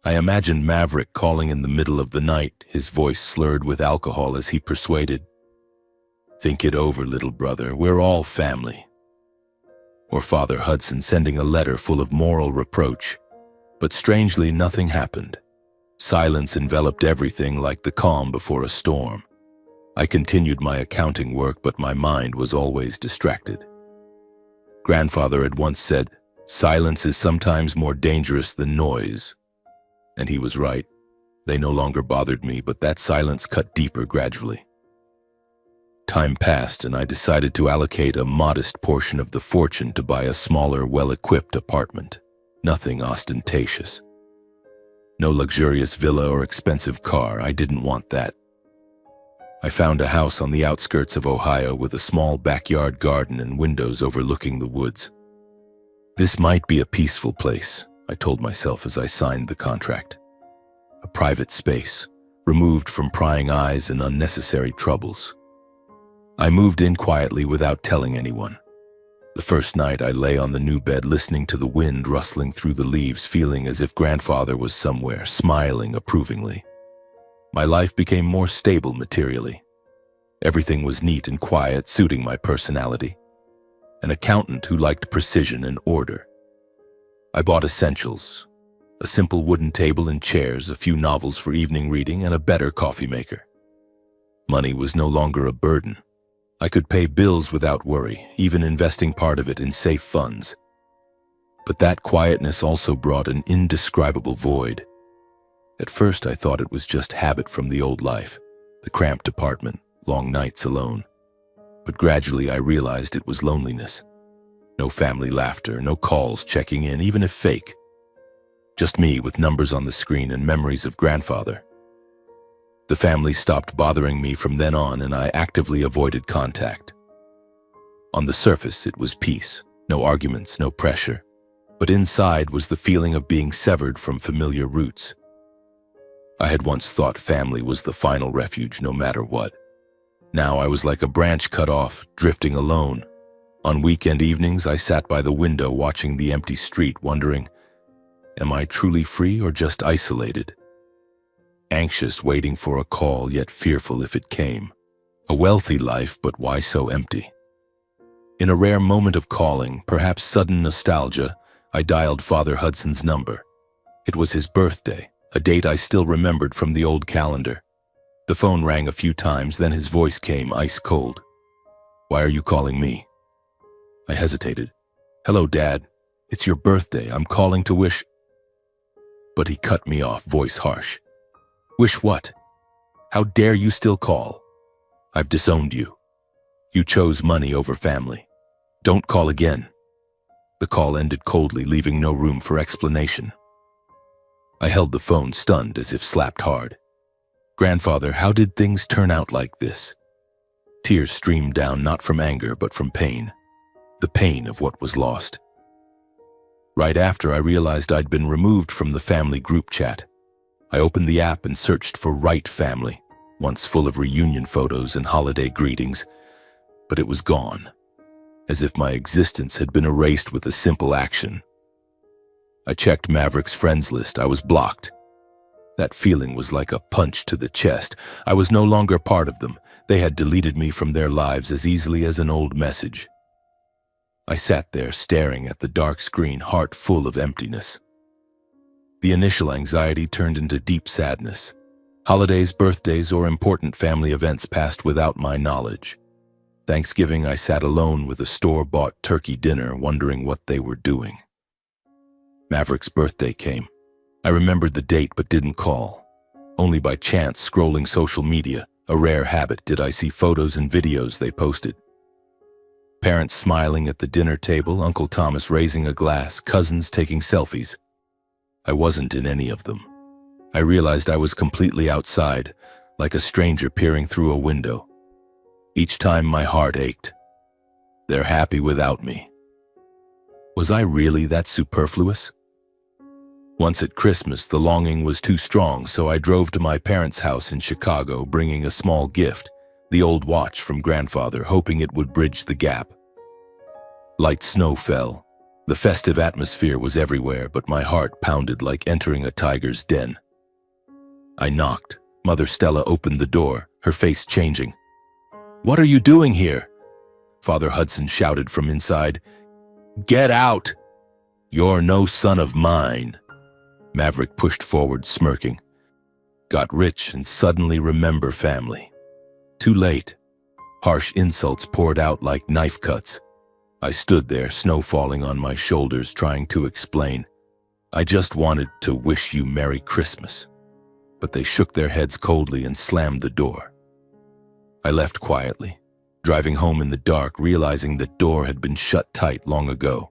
I imagined Maverick calling in the middle of the night, his voice slurred with alcohol as he persuaded, "Think it over, little brother, we're all family." Or Father Hudson sending a letter full of moral reproach. But strangely, nothing happened. Silence enveloped everything like the calm before a storm. I continued my accounting work, but my mind was always distracted. Grandfather had once said, "Silence is sometimes more dangerous than noise." And he was right. They no longer bothered me, but that silence cut deeper gradually. Time passed, and I decided to allocate a modest portion of the fortune to buy a smaller, well-equipped apartment. Nothing ostentatious. No luxurious villa or expensive car. I didn't want that. I found a house on the outskirts of Ohio with a small backyard garden and windows overlooking the woods. This might be a peaceful place, I told myself as I signed the contract. A private space, removed from prying eyes and unnecessary troubles. I moved in quietly without telling anyone. The first night I lay on the new bed listening to the wind rustling through the leaves, feeling as if grandfather was somewhere, smiling approvingly. My life became more stable materially. Everything was neat and quiet, suiting my personality. An accountant who liked precision and order. I bought essentials. A simple wooden table and chairs, a few novels for evening reading, and a better coffee maker. Money was no longer a burden. I could pay bills without worry, even investing part of it in safe funds. But that quietness also brought an indescribable void. At first I thought it was just habit from the old life, the cramped apartment, long nights alone. But gradually I realized it was loneliness. No family laughter, no calls checking in, even if fake. Just me with numbers on the screen and memories of grandfather. The family stopped bothering me from then on, and I actively avoided contact. On the surface, it was peace, no arguments, no pressure. But inside was the feeling of being severed from familiar roots. I had once thought family was the final refuge no matter what. Now I was like a branch cut off, drifting alone. On weekend evenings, I sat by the window watching the empty street, wondering, am I truly free or just isolated? Anxious, waiting for a call, yet fearful if it came. A wealthy life, but why so empty? In a rare moment of calling, perhaps sudden nostalgia, I dialed Father Hudson's number. It was his birthday, a date I still remembered from the old calendar. The phone rang a few times, then his voice came ice cold. Why are you calling me? I hesitated. Hello, Dad. It's your birthday. I'm calling to wish... But he cut me off, voice harsh. Wish what? How dare you still call? I've disowned you. You chose money over family. Don't call again. The call ended coldly, leaving no room for explanation. I held the phone, stunned as if slapped hard. Grandfather, how did things turn out like this? Tears streamed down, not from anger, but from pain. The pain of what was lost. Right after I realized I'd been removed from the family group chat. I opened the app and searched for Right Family, once full of reunion photos and holiday greetings, but it was gone, as if my existence had been erased with a simple action. I checked Maverick's friends list. I was blocked. That feeling was like a punch to the chest. I was no longer part of them. They had deleted me from their lives as easily as an old message. I sat there staring at the dark screen, heart full of emptiness. The initial anxiety turned into deep sadness. Holidays, birthdays, or important family events passed without my knowledge. Thanksgiving, I sat alone with a store-bought turkey dinner, wondering what they were doing. Maverick's birthday came. I remembered the date but didn't call. Only by chance, scrolling social media, a rare habit, did I see photos and videos they posted. Parents smiling at the dinner table, Uncle Thomas raising a glass, cousins taking selfies. I wasn't in any of them. I realized I was completely outside, like a stranger peering through a window. Each time my heart ached. They're happy without me. Was I really that superfluous? Once at Christmas, the longing was too strong, so I drove to my parents' house in Chicago, bringing a small gift, the old watch from grandfather, hoping it would bridge the gap. Light snow fell. The festive atmosphere was everywhere, but my heart pounded like entering a tiger's den. I knocked. Mother Stella opened the door, her face changing. "What are you doing here?" Father Hudson shouted from inside. "Get out! You're no son of mine." Maverick pushed forward, smirking. Got rich and suddenly remember family. Too late. Harsh insults poured out like knife cuts. I stood there, snow falling on my shoulders, trying to explain. I just wanted to wish you Merry Christmas. but they shook their heads coldly and slammed the door. I left quietly, driving home in the dark, realizing that door had been shut tight long ago.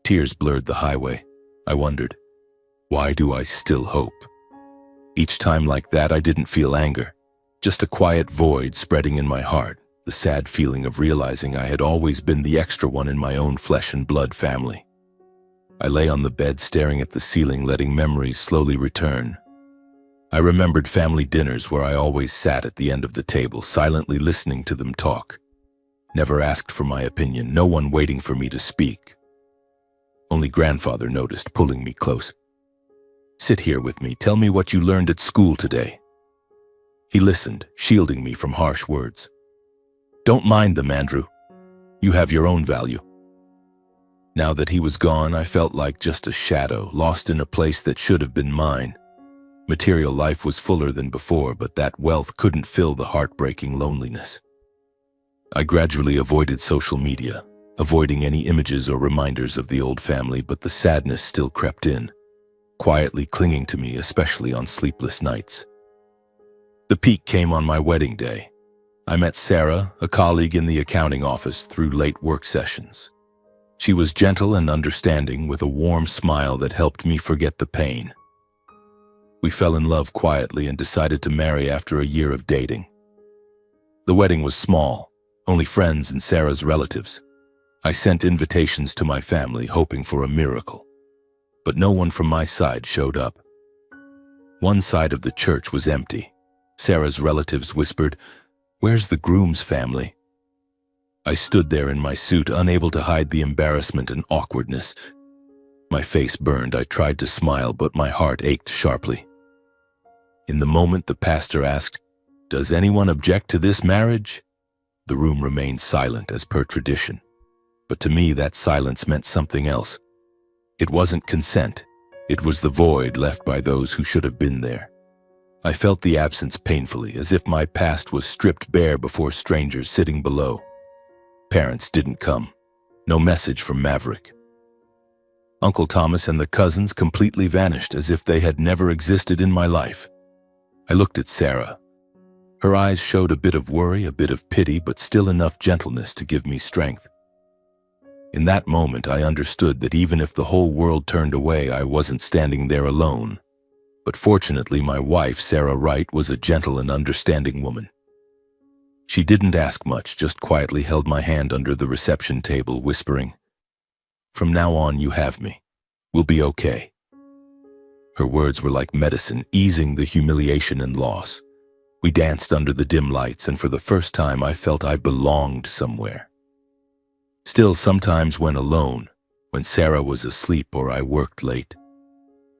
Tears blurred the highway. I wondered, why do I still hope? Each time like that, I didn't feel anger, just a quiet void spreading in my heart, the sad feeling of realizing I had always been the extra one in my own flesh and blood family. I lay on the bed staring at the ceiling, letting memories slowly return. I remembered family dinners where I always sat at the end of the table, silently listening to them talk. Never asked for my opinion, no one waiting for me to speak. Only grandfather noticed, pulling me close. "Sit here with me, tell me what you learned at school today." He listened, shielding me from harsh words. "Don't mind them, Andrew. You have your own value." Now that he was gone, I felt like just a shadow, lost in a place that should have been mine. Material life was fuller than before, but that wealth couldn't fill the heartbreaking loneliness. I gradually avoided social media, avoiding any images or reminders of the old family, but the sadness still crept in, quietly clinging to me, especially on sleepless nights. The peak came on my wedding day. I met Sarah, a colleague in the accounting office, through late work sessions. She was gentle and understanding, with a warm smile that helped me forget the pain. We fell in love quietly and decided to marry after a year of dating. The wedding was small, only friends and Sarah's relatives. I sent invitations to my family, hoping for a miracle. But no one from my side showed up. One side of the church was empty. Sarah's relatives whispered, "Where's the groom's family?" I stood there in my suit, unable to hide the embarrassment and awkwardness. My face burned. I tried to smile, but my heart ached sharply. In the moment, the pastor asked, "Does anyone object to this marriage?" The room remained silent as per tradition. But to me, that silence meant something else. It wasn't consent. It was the void left by those who should have been there. I felt the absence painfully, as if my past was stripped bare before strangers sitting below. Parents didn't come. No message from Maverick. Uncle Thomas and the cousins completely vanished, as if they had never existed in my life. I looked at Sarah. Her eyes showed a bit of worry, a bit of pity, but still enough gentleness to give me strength. In that moment, I understood that even if the whole world turned away, I wasn't standing there alone. But fortunately, my wife, Sarah Wright, was a gentle and understanding woman. She didn't ask much, just quietly held my hand under the reception table, whispering, "From now on, you have me. We'll be okay." Her words were like medicine, easing the humiliation and loss. We danced under the dim lights, and for the first time, I felt I belonged somewhere. Still, sometimes when alone, when Sarah was asleep or I worked late,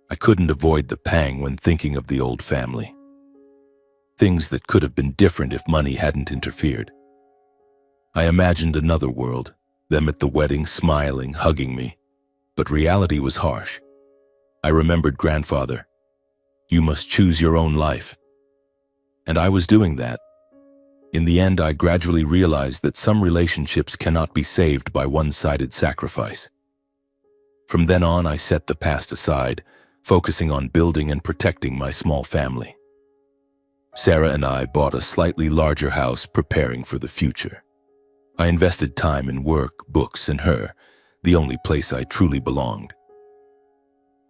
I couldn't avoid the pang when thinking of the old family. Things that could have been different if money hadn't interfered. I imagined another world, them at the wedding smiling, hugging me. But reality was harsh. I remembered grandfather. "You must choose your own life." And I was doing that. In the end, I gradually realized that some relationships cannot be saved by one-sided sacrifice. From then on, I set the past aside, focusing on building and protecting my small family. Sarah and I bought a slightly larger house, preparing for the future. I invested time in work, books, and her, the only place I truly belonged.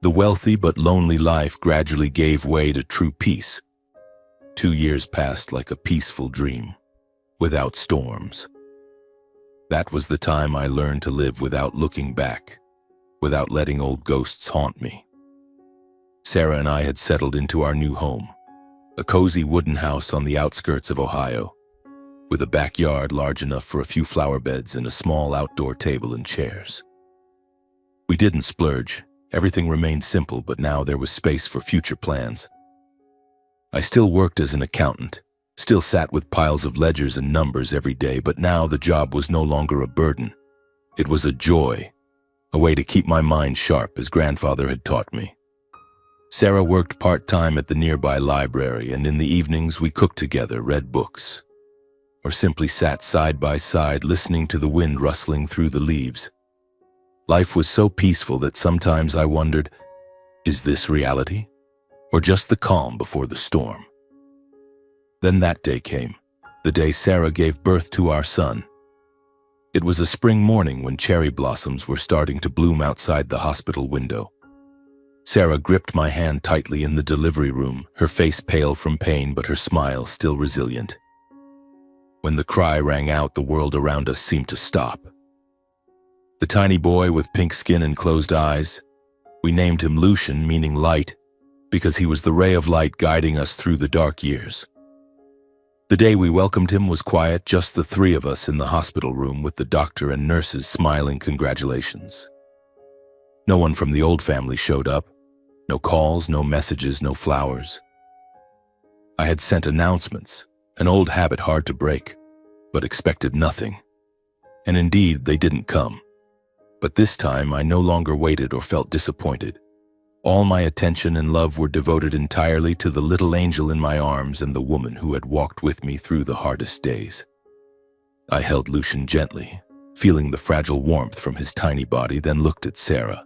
The wealthy but lonely life gradually gave way to true peace. 2 years passed like a peaceful dream, without storms. That was the time I learned to live without looking back, without letting old ghosts haunt me. Sarah and I had settled into our new home, a cozy wooden house on the outskirts of Ohio, with a backyard large enough for a few flower beds and a small outdoor table and chairs. We didn't splurge. Everything remained simple, but now there was space for future plans. I still worked as an accountant, still sat with piles of ledgers and numbers every day, but now the job was no longer a burden. It was a joy, a way to keep my mind sharp, as grandfather had taught me. Sarah worked part-time at the nearby library, and in the evenings we cooked together, read books, or simply sat side by side listening to the wind rustling through the leaves. Life was so peaceful that sometimes I wondered, is this reality? or just the calm before the storm. Then that day came, the day Sarah gave birth to our son. It was a spring morning when cherry blossoms were starting to bloom outside the hospital window. Sarah gripped my hand tightly in the delivery room, her face pale from pain but her smile still resilient. When the cry rang out, the world around us seemed to stop. The tiny boy with pink skin and closed eyes, we named him Lucian, meaning light, because he was the ray of light guiding us through the dark years. The day we welcomed him was quiet, just the three of us in the hospital room with the doctor and nurses smiling congratulations. No one from the old family showed up. No calls, no messages, no flowers. I had sent announcements, an old habit hard to break, but expected nothing. And indeed, they didn't come. But this time, I no longer waited or felt disappointed. All my attention and love were devoted entirely to the little angel in my arms and the woman who had walked with me through the hardest days. I held Lucian gently, feeling the fragile warmth from his tiny body, then looked at Sarah,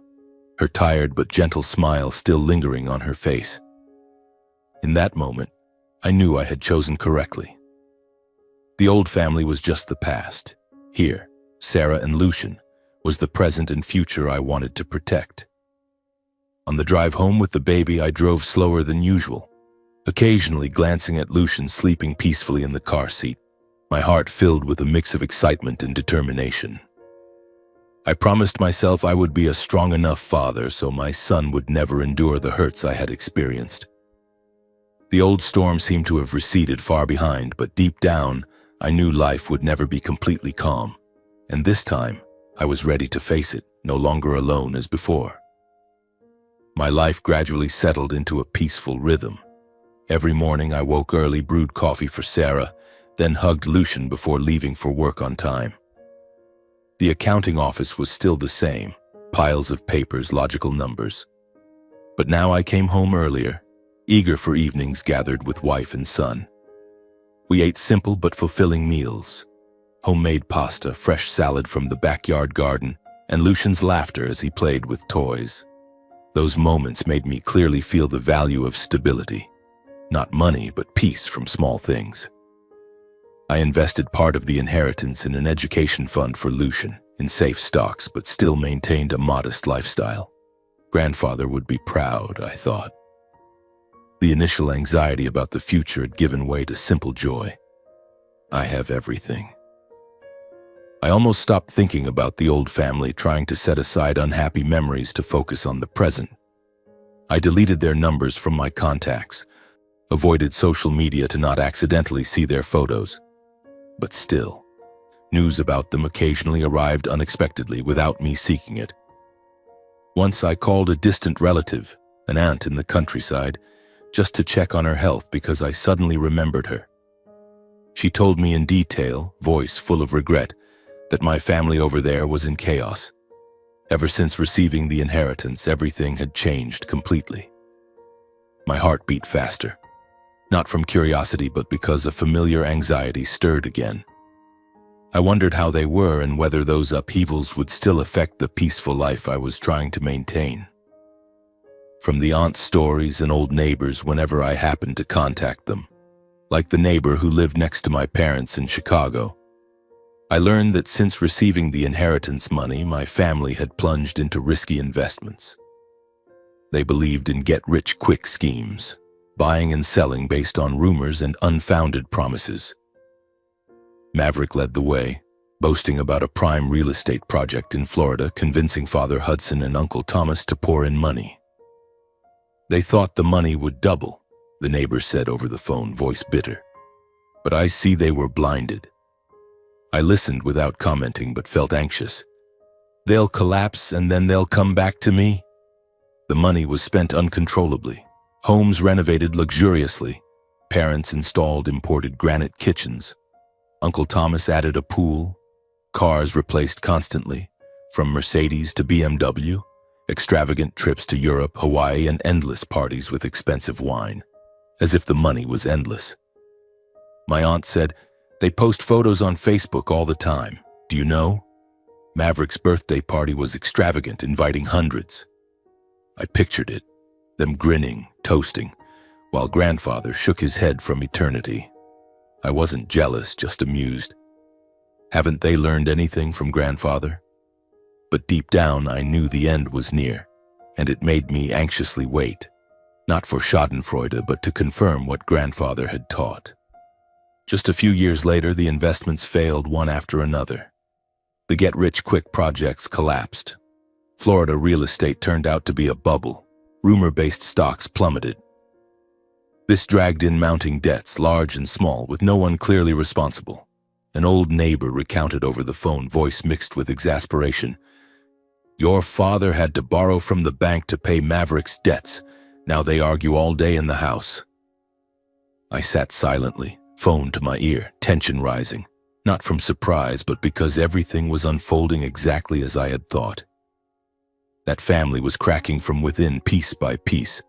her tired but gentle smile still lingering on her face. In that moment, I knew I had chosen correctly. The old family was just the past. Here, Sarah and Lucian, was the present and future I wanted to protect. On the drive home with the baby, I drove slower than usual, occasionally glancing at Lucian sleeping peacefully in the car seat, my heart filled with a mix of excitement and determination. I promised myself I would be a strong enough father so my son would never endure the hurts I had experienced. The old storm seemed to have receded far behind, but deep down, I knew life would never be completely calm. And this time, I was ready to face it, no longer alone as before. My life gradually settled into a peaceful rhythm. Every morning I woke early, brewed coffee for Sarah, then hugged Lucian before leaving for work on time. The accounting office was still the same, piles of papers, logical numbers. But now I came home earlier, eager for evenings gathered with wife and son. We ate simple but fulfilling meals. Homemade pasta, fresh salad from the backyard garden, and Lucian's laughter as he played with toys. Those moments made me clearly feel the value of stability. Not money, but peace from small things. I invested part of the inheritance in an education fund for Lucian, in safe stocks, but still maintained a modest lifestyle. Grandfather would be proud, I thought. The initial anxiety about the future had given way to simple joy. I have everything. I almost stopped thinking about the old family, trying to set aside unhappy memories to focus on the present. I deleted their numbers from my contacts, avoided social media to not accidentally see their photos. But still, news about them occasionally arrived unexpectedly without me seeking it. Once I called a distant relative, an aunt in the countryside, just to check on her health because I suddenly remembered her. She told me in detail, voice full of regret, that my family over there was in chaos. Ever since receiving the inheritance, everything had changed completely. My heart beat faster, not from curiosity but because a familiar anxiety stirred again. I wondered how they were and whether those upheavals would still affect the peaceful life I was trying to maintain. From the aunt's stories and old neighbors whenever I happened to contact them, like the neighbor who lived next to my parents in Chicago, I learned that since receiving the inheritance money, my family had plunged into risky investments. They believed in get-rich-quick schemes, buying and selling based on rumors and unfounded promises. Maverick led the way, boasting about a prime real estate project in Florida, convincing Father Hudson and Uncle Thomas to pour in money. They thought the money would double, the neighbor said over the phone, voice bitter. But I see they were blinded. I listened without commenting but felt anxious. They'll collapse and then they'll come back to me? The money was spent uncontrollably. Homes renovated luxuriously. Parents installed imported granite kitchens. Uncle Thomas added a pool. Cars replaced constantly, from Mercedes to BMW, extravagant trips to Europe, Hawaii, and endless parties with expensive wine, as if the money was endless. My aunt said, "They post photos on Facebook all the time. Do you know? Maverick's birthday party was extravagant, inviting hundreds." I pictured it, them grinning, toasting, while grandfather shook his head from eternity. I wasn't jealous, just amused. Haven't they learned anything from grandfather? But deep down, I knew the end was near, and it made me anxiously wait, not for schadenfreude, but to confirm what grandfather had taught. Just a few years later, the investments failed one after another. The get-rich-quick projects collapsed. Florida real estate turned out to be a bubble. Rumor-based stocks plummeted. This dragged in mounting debts, large and small, with no one clearly responsible. An old neighbor recounted over the phone, voice mixed with exasperation. "Your father had to borrow from the bank to pay Maverick's debts. Now they argue all day in the house." I sat silently, phone to my ear, tension rising, not from surprise, but because everything was unfolding exactly as I had thought. That family was cracking from within piece by piece.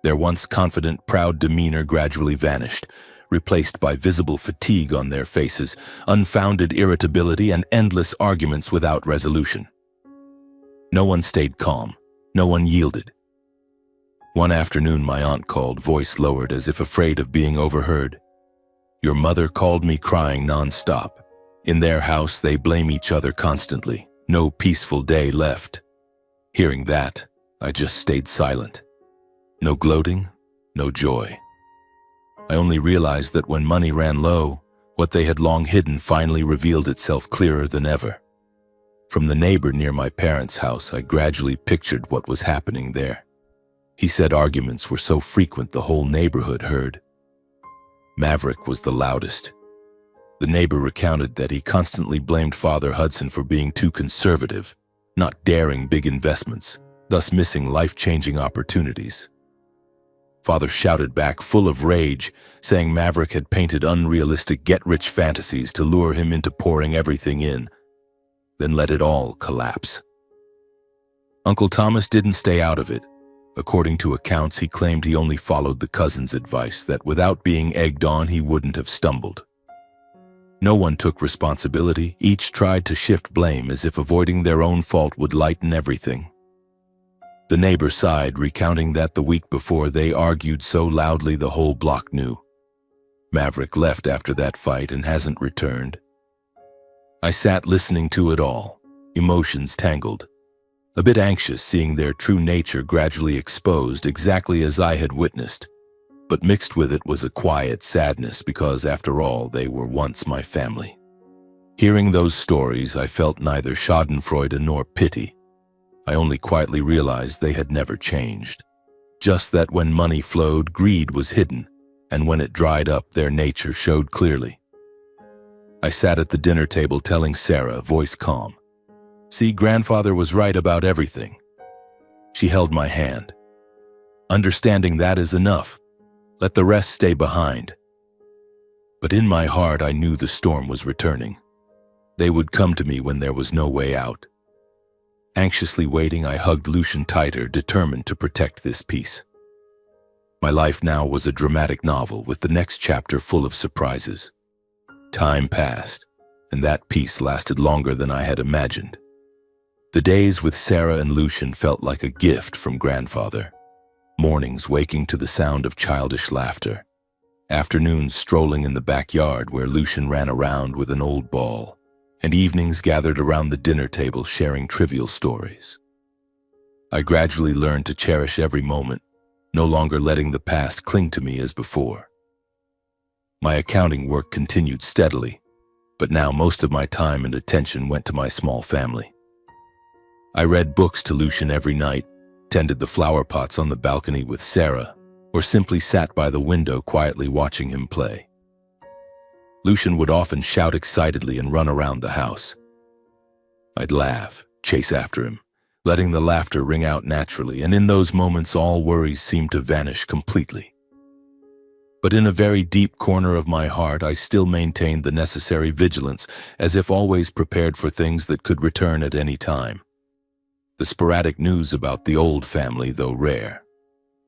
Their once confident, proud demeanor gradually vanished, replaced by visible fatigue on their faces, unfounded irritability, and endless arguments without resolution. No one stayed calm. No one yielded. One afternoon, my aunt called, voice lowered as if afraid of being overheard. "Your mother called me crying non-stop. In their house, they blame each other constantly. No peaceful day left." Hearing that, I just stayed silent. No gloating, no joy. I only realized that when money ran low, what they had long hidden finally revealed itself clearer than ever. From the neighbor near my parents' house, I gradually pictured what was happening there. He said arguments were so frequent the whole neighborhood heard. Maverick was the loudest. The neighbor recounted that he constantly blamed Father Hudson for being too conservative, not daring big investments, thus missing life-changing opportunities. Father shouted back, full of rage, saying Maverick had painted unrealistic get-rich fantasies to lure him into pouring everything in, then let it all collapse. Uncle Thomas didn't stay out of it. According to accounts, he claimed he only followed the cousin's advice, that without being egged on, he wouldn't have stumbled. No one took responsibility. Each tried to shift blame as if avoiding their own fault would lighten everything. The neighbor sighed, recounting that the week before they argued so loudly the whole block knew. Maverick left after that fight and hasn't returned. I sat listening to it all, emotions tangled. A bit anxious, seeing their true nature gradually exposed exactly as I had witnessed. But mixed with it was a quiet sadness because, after all, they were once my family. Hearing those stories, I felt neither schadenfreude nor pity. I only quietly realized they had never changed. Just that when money flowed, greed was hidden, and when it dried up, their nature showed clearly. I sat at the dinner table telling Sarah, voice calm, "See, grandfather was right about everything." She held my hand. "Understanding that is enough. Let the rest stay behind." But in my heart, I knew the storm was returning. They would come to me when there was no way out. Anxiously waiting, I hugged Lucian tighter, determined to protect this peace. My life now was a dramatic novel, with the next chapter full of surprises. Time passed, and that peace lasted longer than I had imagined. The days with Sarah and Lucian felt like a gift from grandfather. Mornings waking to the sound of childish laughter. Afternoons strolling in the backyard where Lucian ran around with an old ball. And evenings gathered around the dinner table sharing trivial stories. I gradually learned to cherish every moment, no longer letting the past cling to me as before. My accounting work continued steadily, but now most of my time and attention went to my small family. I read books to Lucian every night, tended the flower pots on the balcony with Sarah, or simply sat by the window quietly watching him play. Lucian would often shout excitedly and run around the house. I'd laugh, chase after him, letting the laughter ring out naturally, and in those moments all worries seemed to vanish completely. But in a very deep corner of my heart, I still maintained the necessary vigilance, as if always prepared for things that could return at any time. The sporadic news about the old family, though rare,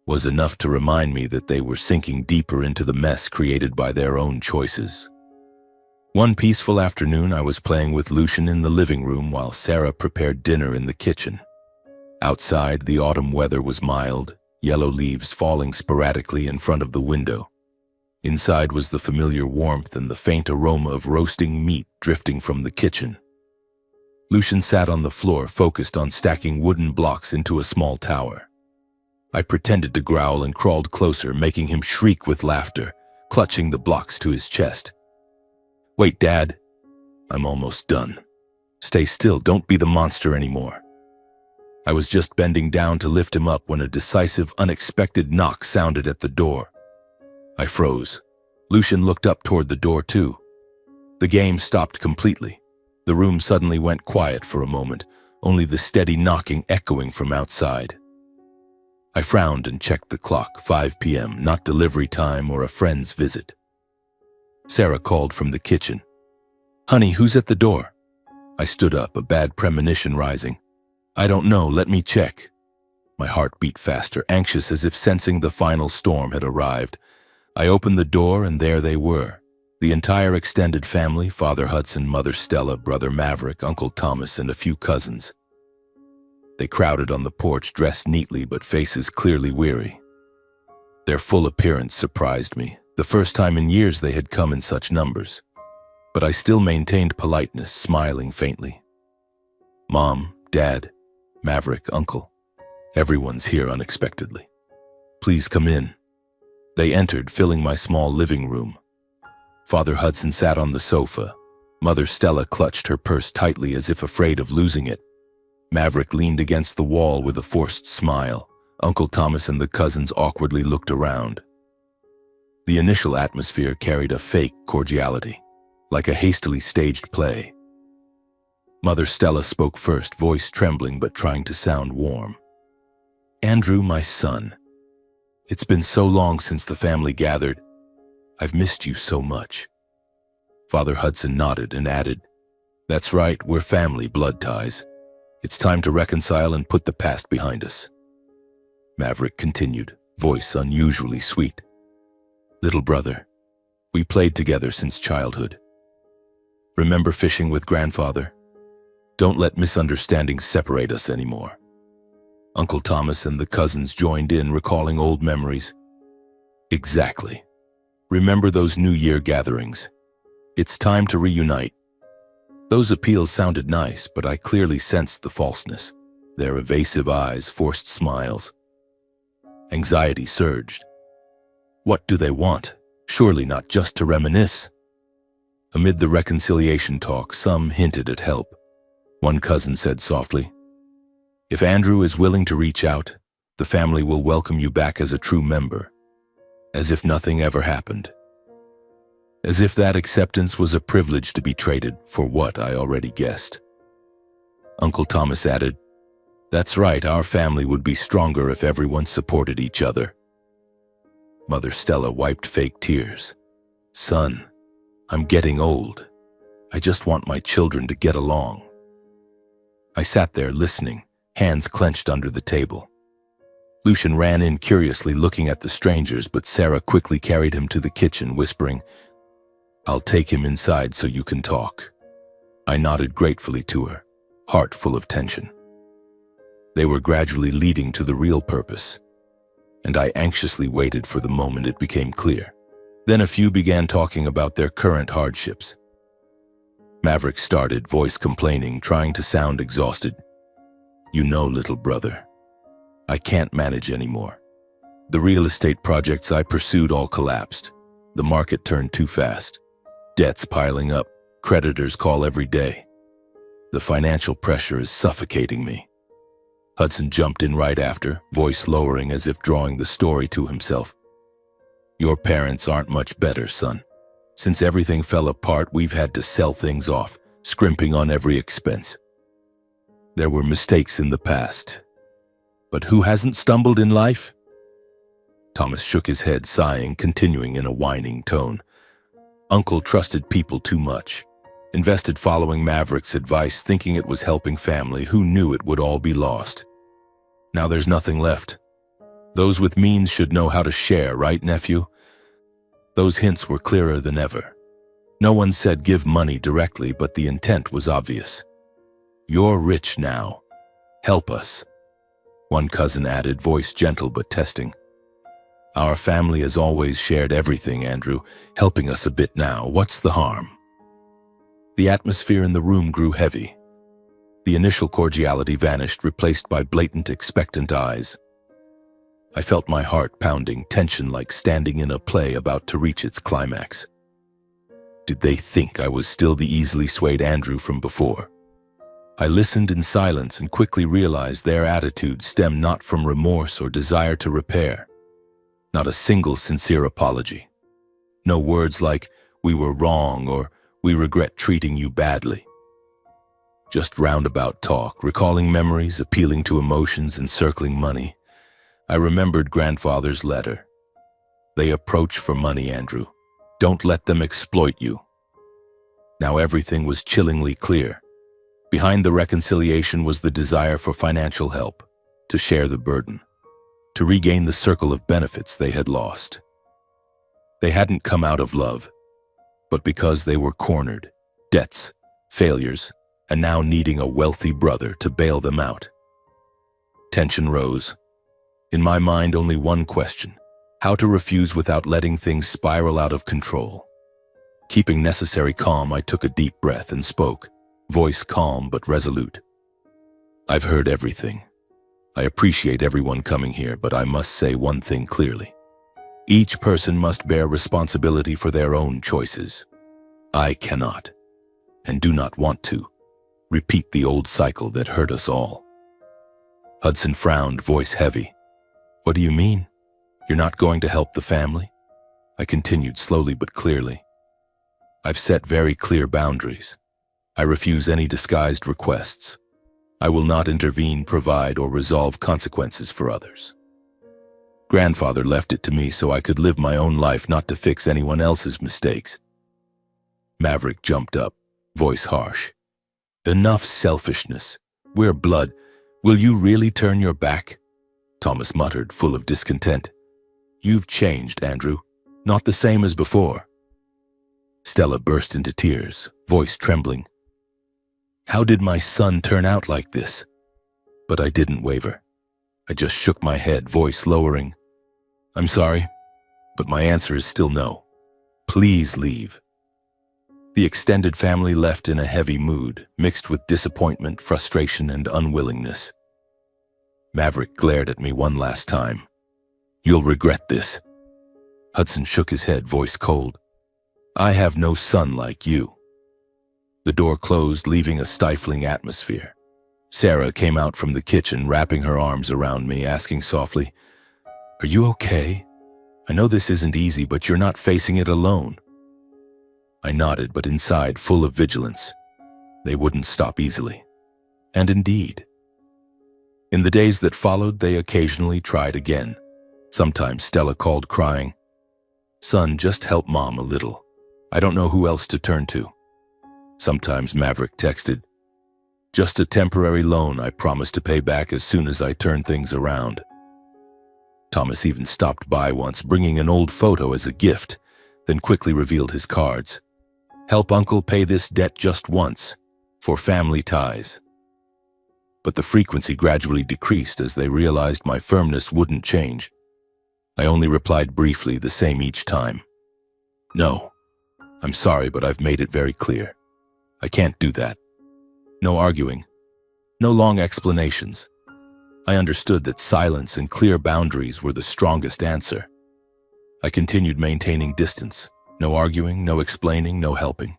was enough to remind me that they were sinking deeper into the mess created by their own choices. One peaceful afternoon, I was playing with Lucian in the living room while Sarah prepared dinner in the kitchen. Outside, the autumn weather was mild, yellow leaves falling sporadically in front of the window. Inside was the familiar warmth and the faint aroma of roasting meat drifting from the kitchen. Lucian sat on the floor, focused on stacking wooden blocks into a small tower. I pretended to growl and crawled closer, making him shriek with laughter, clutching the blocks to his chest. "Wait, Dad. I'm almost done. Stay still, don't be the monster anymore." I was just bending down to lift him up when a decisive, unexpected knock sounded at the door. I froze. Lucian looked up toward the door too. The game stopped completely. The room suddenly went quiet for a moment, only the steady knocking echoing from outside. I frowned and checked the clock, 5 p.m., not delivery time or a friend's visit. Sarah called from the kitchen. "Honey, who's at the door?" I stood up, a bad premonition rising. "I don't know, let me check." My heart beat faster, anxious as if sensing the final storm had arrived. I opened the door and there they were. The entire extended family, Father Hudson, Mother Stella, Brother Maverick, Uncle Thomas, and a few cousins. They crowded on the porch, dressed neatly but faces clearly weary. Their full appearance surprised me. The first time in years they had come in such numbers. But I still maintained politeness, smiling faintly. "Mom, Dad, Maverick, Uncle, everyone's here unexpectedly. Please come in." They entered, filling my small living room. Father Hudson sat on the sofa. Mother Stella clutched her purse tightly as if afraid of losing it. Maverick leaned against the wall with a forced smile. Uncle Thomas and the cousins awkwardly looked around. The initial atmosphere carried a fake cordiality, like a hastily staged play. Mother Stella spoke first, voice trembling but trying to sound warm. "Andrew, my son, it's been so long since the family gathered. I've missed you so much." Father Hudson nodded and added, "That's right, we're family, blood ties. It's time to reconcile and put the past behind us." Maverick continued, voice unusually sweet. "Little brother, we played together since childhood. Remember fishing with grandfather? Don't let misunderstandings separate us anymore." Uncle Thomas and the cousins joined in, recalling old memories. "Exactly. Remember those New Year gatherings? It's time to reunite." Those appeals sounded nice, but I clearly sensed the falseness. Their evasive eyes, forced smiles. Anxiety surged. What do they want? Surely not just to reminisce. Amid the reconciliation talk, some hinted at help. One cousin said softly, "If Andrew is willing to reach out, the family will welcome you back as a true member." As if nothing ever happened. As if that acceptance was a privilege to be traded for what I already guessed. Uncle Thomas added, "That's right, our family would be stronger if everyone supported each other." Mother Stella wiped fake tears. "Son, I'm getting old. I just want my children to get along." I sat there listening, hands clenched under the table. Lucian ran in curiously, looking at the strangers, but Sarah quickly carried him to the kitchen, whispering, "I'll take him inside so you can talk." I nodded gratefully to her, heart full of tension. They were gradually leading to the real purpose, and I anxiously waited for the moment it became clear. Then a few began talking about their current hardships. Maverick started, voice complaining, trying to sound exhausted. "You know, little brother, I can't manage anymore. The real estate projects I pursued all collapsed. The market turned too fast. Debts piling up, creditors call every day. The financial pressure is suffocating me." Hudson jumped in right after, voice lowering as if drawing the story to himself. "Your parents aren't much better, son. Since everything fell apart, we've had to sell things off, scrimping on every expense. There were mistakes in the past. But who hasn't stumbled in life?" Thomas shook his head, sighing, continuing in a whining tone. "Uncle trusted people too much. Invested following Maverick's advice, thinking it was helping family. Who knew it would all be lost? Now there's nothing left. Those with means should know how to share, right, nephew?" Those hints were clearer than ever. No one said give money directly, but the intent was obvious. "You're rich now. Help us." One cousin added, voice gentle but testing. Our family has always shared everything, Andrew, helping us a bit now. What's the harm? The atmosphere in the room grew heavy. The initial cordiality vanished, replaced by blatant, expectant eyes. I felt my heart pounding, tension like standing in a play about to reach its climax. Did they think I was still the easily swayed Andrew from before? I listened in silence and quickly realized their attitude stemmed not from remorse or desire to repair. Not a single sincere apology. No words like, "We were wrong" or "We regret treating you badly." Just roundabout talk, recalling memories, appealing to emotions, and circling money. I remembered grandfather's letter. They approach for money, Andrew. Don't let them exploit you. Now everything was chillingly clear. Behind the reconciliation was the desire for financial help, to share the burden, to regain the circle of benefits they had lost. They hadn't come out of love, but because they were cornered, debts, failures, and now needing a wealthy brother to bail them out. Tension rose. In my mind, only one question: how to refuse without letting things spiral out of control. Keeping necessary calm, I took a deep breath and spoke, voice calm but resolute. I've heard everything. I appreciate everyone coming here, but I must say one thing clearly. Each person must bear responsibility for their own choices. I cannot, and do not want to, repeat the old cycle that hurt us all. Hudson frowned, voice heavy. What do you mean? You're not going to help the family? I continued slowly but clearly. I've set very clear boundaries. I refuse any disguised requests. I will not intervene, provide, or resolve consequences for others. Grandfather left it to me so I could live my own life, not to fix anyone else's mistakes. Maverick jumped up, voice harsh. Enough selfishness. We're blood. Will you really turn your back? Thomas muttered, full of discontent. You've changed, Andrew. Not the same as before. Stella burst into tears, voice trembling. How did my son turn out like this? But I didn't waver. I just shook my head, voice lowering. I'm sorry, but my answer is still no. Please leave. The extended family left in a heavy mood, mixed with disappointment, frustration, and unwillingness. Maverick glared at me one last time. You'll regret this. Hudson shook his head, voice cold. I have no son like you. The door closed, leaving a stifling atmosphere. Sarah came out from the kitchen, wrapping her arms around me, asking softly, Are you okay? I know this isn't easy, but you're not facing it alone. I nodded, but inside, full of vigilance. They wouldn't stop easily. And indeed. In the days that followed, they occasionally tried again. Sometimes Stella called crying, Son, just help Mom a little. I don't know who else to turn to. Sometimes Maverick texted, Just a temporary loan I promise to pay back as soon as I turn things around. Thomas even stopped by once, bringing an old photo as a gift, then quickly revealed his cards. Help Uncle pay this debt just once, for family ties. But the frequency gradually decreased as they realized my firmness wouldn't change. I only replied briefly, the same each time. No, I'm sorry, but I've made it very clear. I can't do that. No arguing. No long explanations. I understood that silence and clear boundaries were the strongest answer. I continued maintaining distance. No arguing, no explaining, no helping.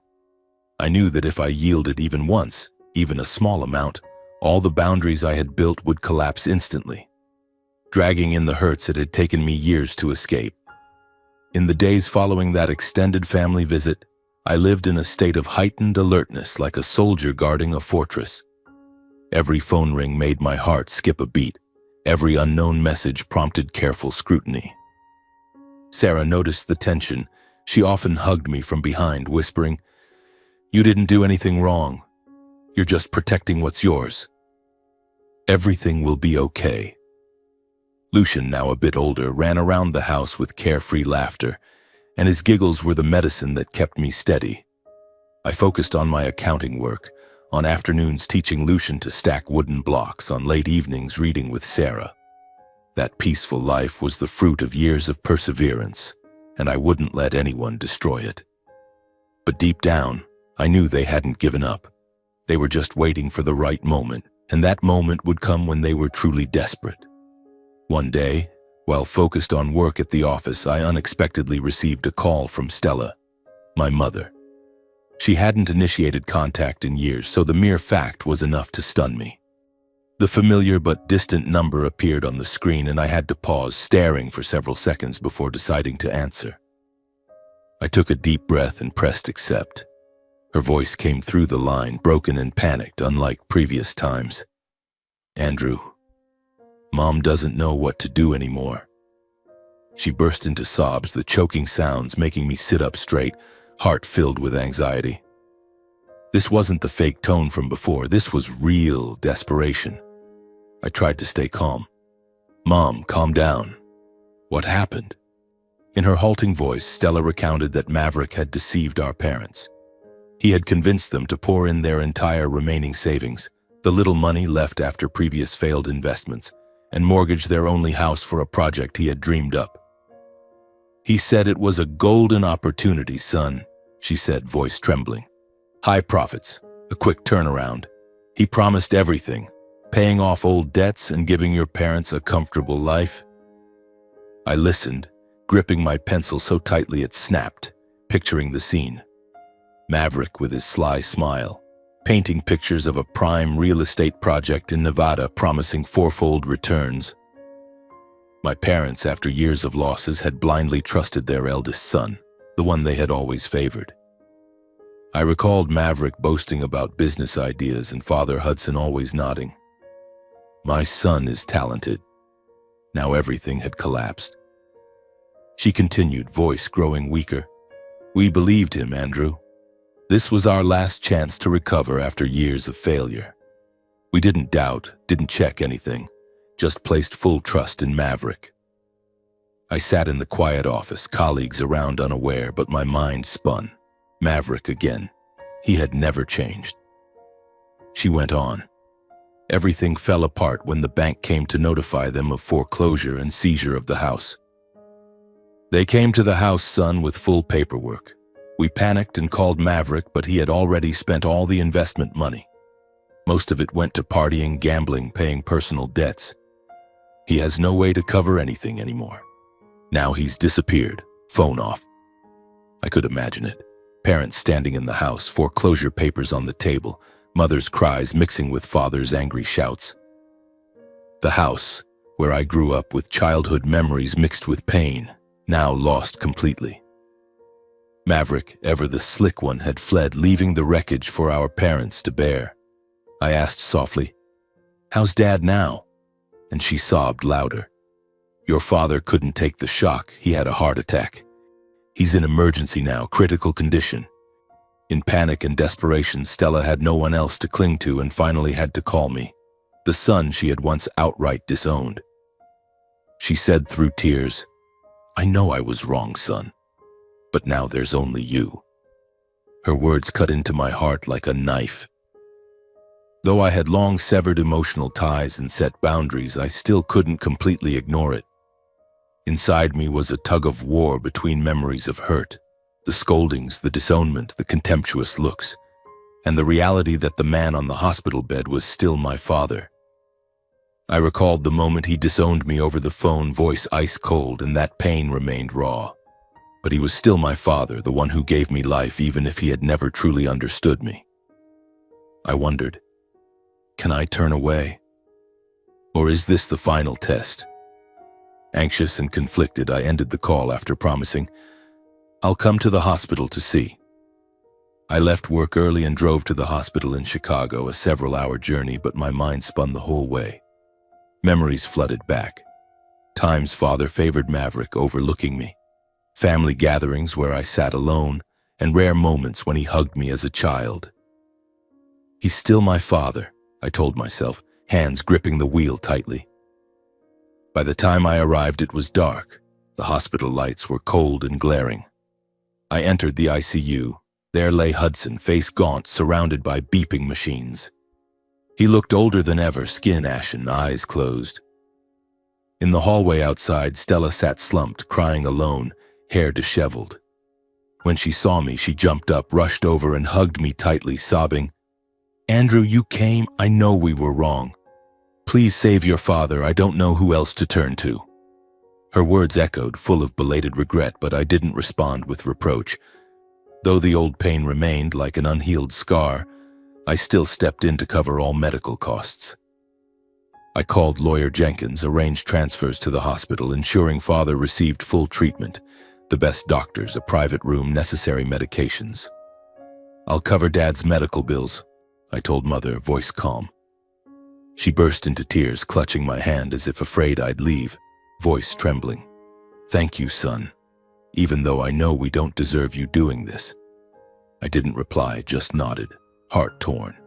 I knew that if I yielded even once, even a small amount, all the boundaries I had built would collapse instantly, dragging in the hurts it had taken me years to escape. In the days following that extended family visit, I lived in a state of heightened alertness, like a soldier guarding a fortress. Every phone ring made my heart skip a beat. Every unknown message prompted careful scrutiny. Sarah noticed the tension. She often hugged me from behind, whispering, You didn't do anything wrong. You're just protecting what's yours. Everything will be okay. Lucian, now a bit older, ran around the house with carefree laughter, and his giggles were the medicine that kept me steady. I focused on my accounting work, on afternoons teaching Lucian to stack wooden blocks, on late evenings reading with Sarah. That peaceful life was the fruit of years of perseverance, and I wouldn't let anyone destroy it. But deep down, I knew they hadn't given up. They were just waiting for the right moment, and that moment would come when they were truly desperate. One day, while focused on work at the office, I unexpectedly received a call from Stella, my mother. She hadn't initiated contact in years, so the mere fact was enough to stun me. The familiar but distant number appeared on the screen, and I had to pause, staring for several seconds before deciding to answer. I took a deep breath and pressed accept. Her voice came through the line, broken and panicked, unlike previous times. "Andrew, Mom doesn't know what to do anymore." She burst into sobs, the choking sounds making me sit up straight, heart filled with anxiety. This wasn't the fake tone from before. This was real desperation. I tried to stay calm. "Mom, calm down. What happened?" In her halting voice, Stella recounted that Maverick had deceived our parents. He had convinced them to pour in their entire remaining savings, the little money left after previous failed investments, and mortgage their only house for a project he had dreamed up. "He said it was a golden opportunity, son," she said, voice trembling. "High profits, a quick turnaround. He promised everything, paying off old debts and giving your parents a comfortable life." I listened, gripping my pencil so tightly it snapped, picturing the scene. Maverick with his sly smile, painting pictures of a prime real estate project in Nevada promising fourfold returns. My parents, after years of losses, had blindly trusted their eldest son, the one they had always favored. I recalled Maverick boasting about business ideas and Father Hudson always nodding. My son is talented. Now everything had collapsed. She continued, voice growing weaker. "We believed him, Andrew. This was our last chance to recover after years of failure. We didn't doubt, didn't check anything, just placed full trust in Maverick." I sat in the quiet office, colleagues around unaware, but my mind spun. Maverick again. He had never changed. She went on. "Everything fell apart when the bank came to notify them of foreclosure and seizure of the house. They came to the house, son, with full paperwork. We panicked and called Maverick, but he had already spent all the investment money. Most of it went to partying, gambling, paying personal debts. He has no way to cover anything anymore. Now he's disappeared, phone off." I could imagine it. Parents standing in the house, foreclosure papers on the table, mother's cries mixing with father's angry shouts. The house, where I grew up with childhood memories mixed with pain, now lost completely. Maverick, ever the slick one, had fled, leaving the wreckage for our parents to bear. I asked softly, "How's Dad now?" And she sobbed louder. "Your father couldn't take the shock. He had a heart attack. He's in emergency now, critical condition." In panic and desperation, Stella had no one else to cling to and finally had to call me, the son she had once outright disowned. She said through tears, "I know I was wrong, son, but now there's only you." Her words cut into my heart like a knife. Though I had long severed emotional ties and set boundaries, I still couldn't completely ignore it. Inside me was a tug of war between memories of hurt, the scoldings, the disownment, the contemptuous looks, and the reality that the man on the hospital bed was still my father. I recalled the moment he disowned me over the phone, voice ice cold, and that pain remained raw. But he was still my father, the one who gave me life even if he had never truly understood me. I wondered, can I turn away? Or is this the final test? Anxious and conflicted, I ended the call after promising, "I'll come to the hospital to see." I left work early and drove to the hospital in Chicago, a several-hour journey, but my mind spun the whole way. Memories flooded back. Times father favored Maverick, overlooking me. Family gatherings where I sat alone, and rare moments when he hugged me as a child. He's still my father, I told myself, hands gripping the wheel tightly. By the time I arrived, it was dark. The hospital lights were cold and glaring. I entered the ICU, There lay Hudson, face gaunt, surrounded by beeping machines. He looked older than ever, skin ashen, eyes closed. In the hallway outside, Stella sat slumped, crying alone, hair disheveled. When she saw me, she jumped up, rushed over, and hugged me tightly, sobbing, "Andrew, you came. I know we were wrong. Please save your father. I don't know who else to turn to." Her words echoed, full of belated regret, but I didn't respond with reproach. Though the old pain remained like an unhealed scar, I still stepped in to cover all medical costs. I called Lawyer Jenkins, arranged transfers to the hospital, ensuring father received full treatment, the best doctors, a private room, necessary medications. "I'll cover Dad's medical bills," I told Mother, voice calm. She burst into tears, clutching my hand as if afraid I'd leave, voice trembling. "Thank you, son, even though I know we don't deserve you doing this." I didn't reply, just nodded, heart torn.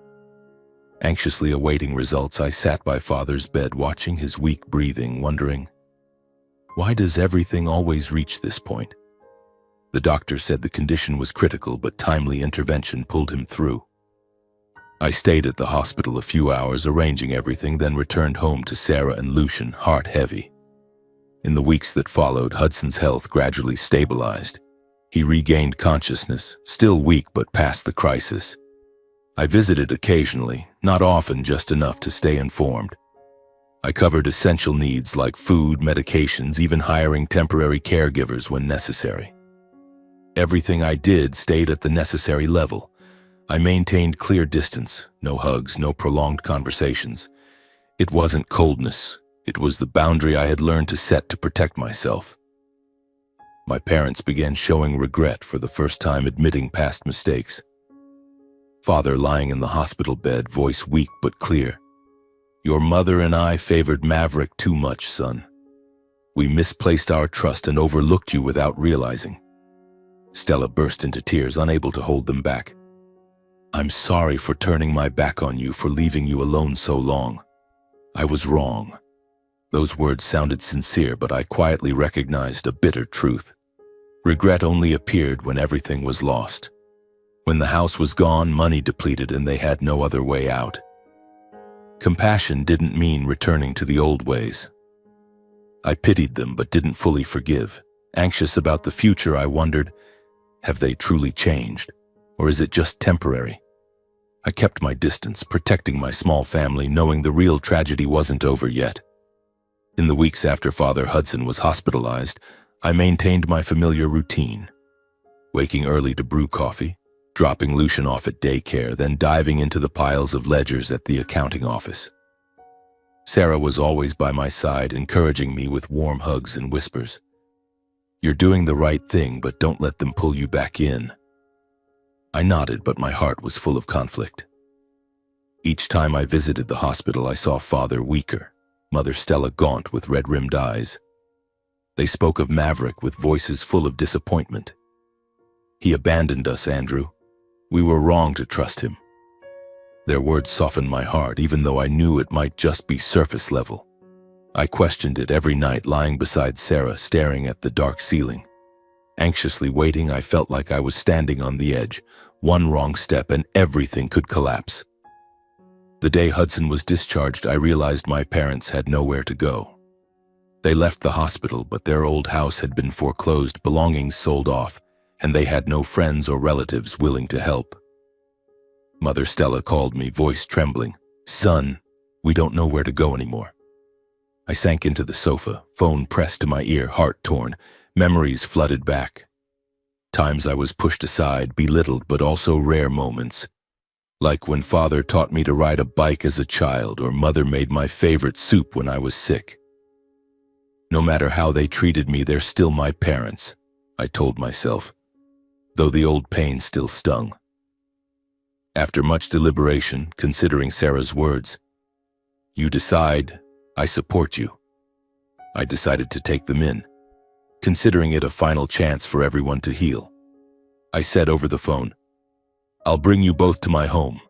Anxiously awaiting results, I sat by Father's bed, watching his weak breathing, wondering, why does everything always reach this point? The doctor said the condition was critical, but timely intervention pulled him through. I stayed at the hospital a few hours, arranging everything, then returned home to Sarah and Lucian, heart heavy. In the weeks that followed, Hudson's health gradually stabilized. He regained consciousness, still weak but past the crisis. I visited occasionally, not often, just enough to stay informed. I covered essential needs like food, medications, even hiring temporary caregivers when necessary. Everything I did stayed at the necessary level. I maintained clear distance, no hugs, no prolonged conversations. It wasn't coldness, it was the boundary I had learned to set to protect myself. My parents began showing regret, for the first time admitting past mistakes. Father lying in the hospital bed, voice weak but clear. "Your mother and I favored Maverick too much, son. We misplaced our trust and overlooked you without realizing." Stella burst into tears, unable to hold them back. "I'm sorry for turning my back on you, for leaving you alone so long. I was wrong." Those words sounded sincere, but I quietly recognized a bitter truth. Regret only appeared when everything was lost. When the house was gone, money depleted, and they had no other way out. Compassion didn't mean returning to the old ways. I pitied them but didn't fully forgive. Anxious about the future, I wondered, have they truly changed? Or is it just temporary? I kept my distance, protecting my small family, knowing the real tragedy wasn't over yet. In the weeks after Father Hudson was hospitalized, I maintained my familiar routine. Waking early to brew coffee, dropping Lucian off at daycare, then diving into the piles of ledgers at the accounting office. Sarah was always by my side, encouraging me with warm hugs and whispers. "You're doing the right thing, but don't let them pull you back in." I nodded, but my heart was full of conflict. Each time I visited the hospital, I saw Father weaker, Mother Stella gaunt with red-rimmed eyes. They spoke of Maverick with voices full of disappointment. "He abandoned us, Andrew. We were wrong to trust him." Their words softened my heart, even though I knew it might just be surface level. I questioned it every night, lying beside Sarah, staring at the dark ceiling. Anxiously waiting, I felt like I was standing on the edge. One wrong step and everything could collapse. The day Hudson was discharged, I realized my parents had nowhere to go. They left the hospital, but their old house had been foreclosed, belongings sold off, and they had no friends or relatives willing to help. Mother Stella called me, voice trembling. "Son, we don't know where to go anymore." I sank into the sofa, phone pressed to my ear, heart torn. Memories flooded back. Times I was pushed aside, belittled, but also rare moments. Like when Father taught me to ride a bike as a child, or Mother made my favorite soup when I was sick. No matter how they treated me, they're still my parents, I told myself, though the old pain still stung. After much deliberation, considering Sarah's words, "You decide, I support you," I decided to take them in, considering it a final chance for everyone to heal. I said over the phone, "I'll bring you both to my home,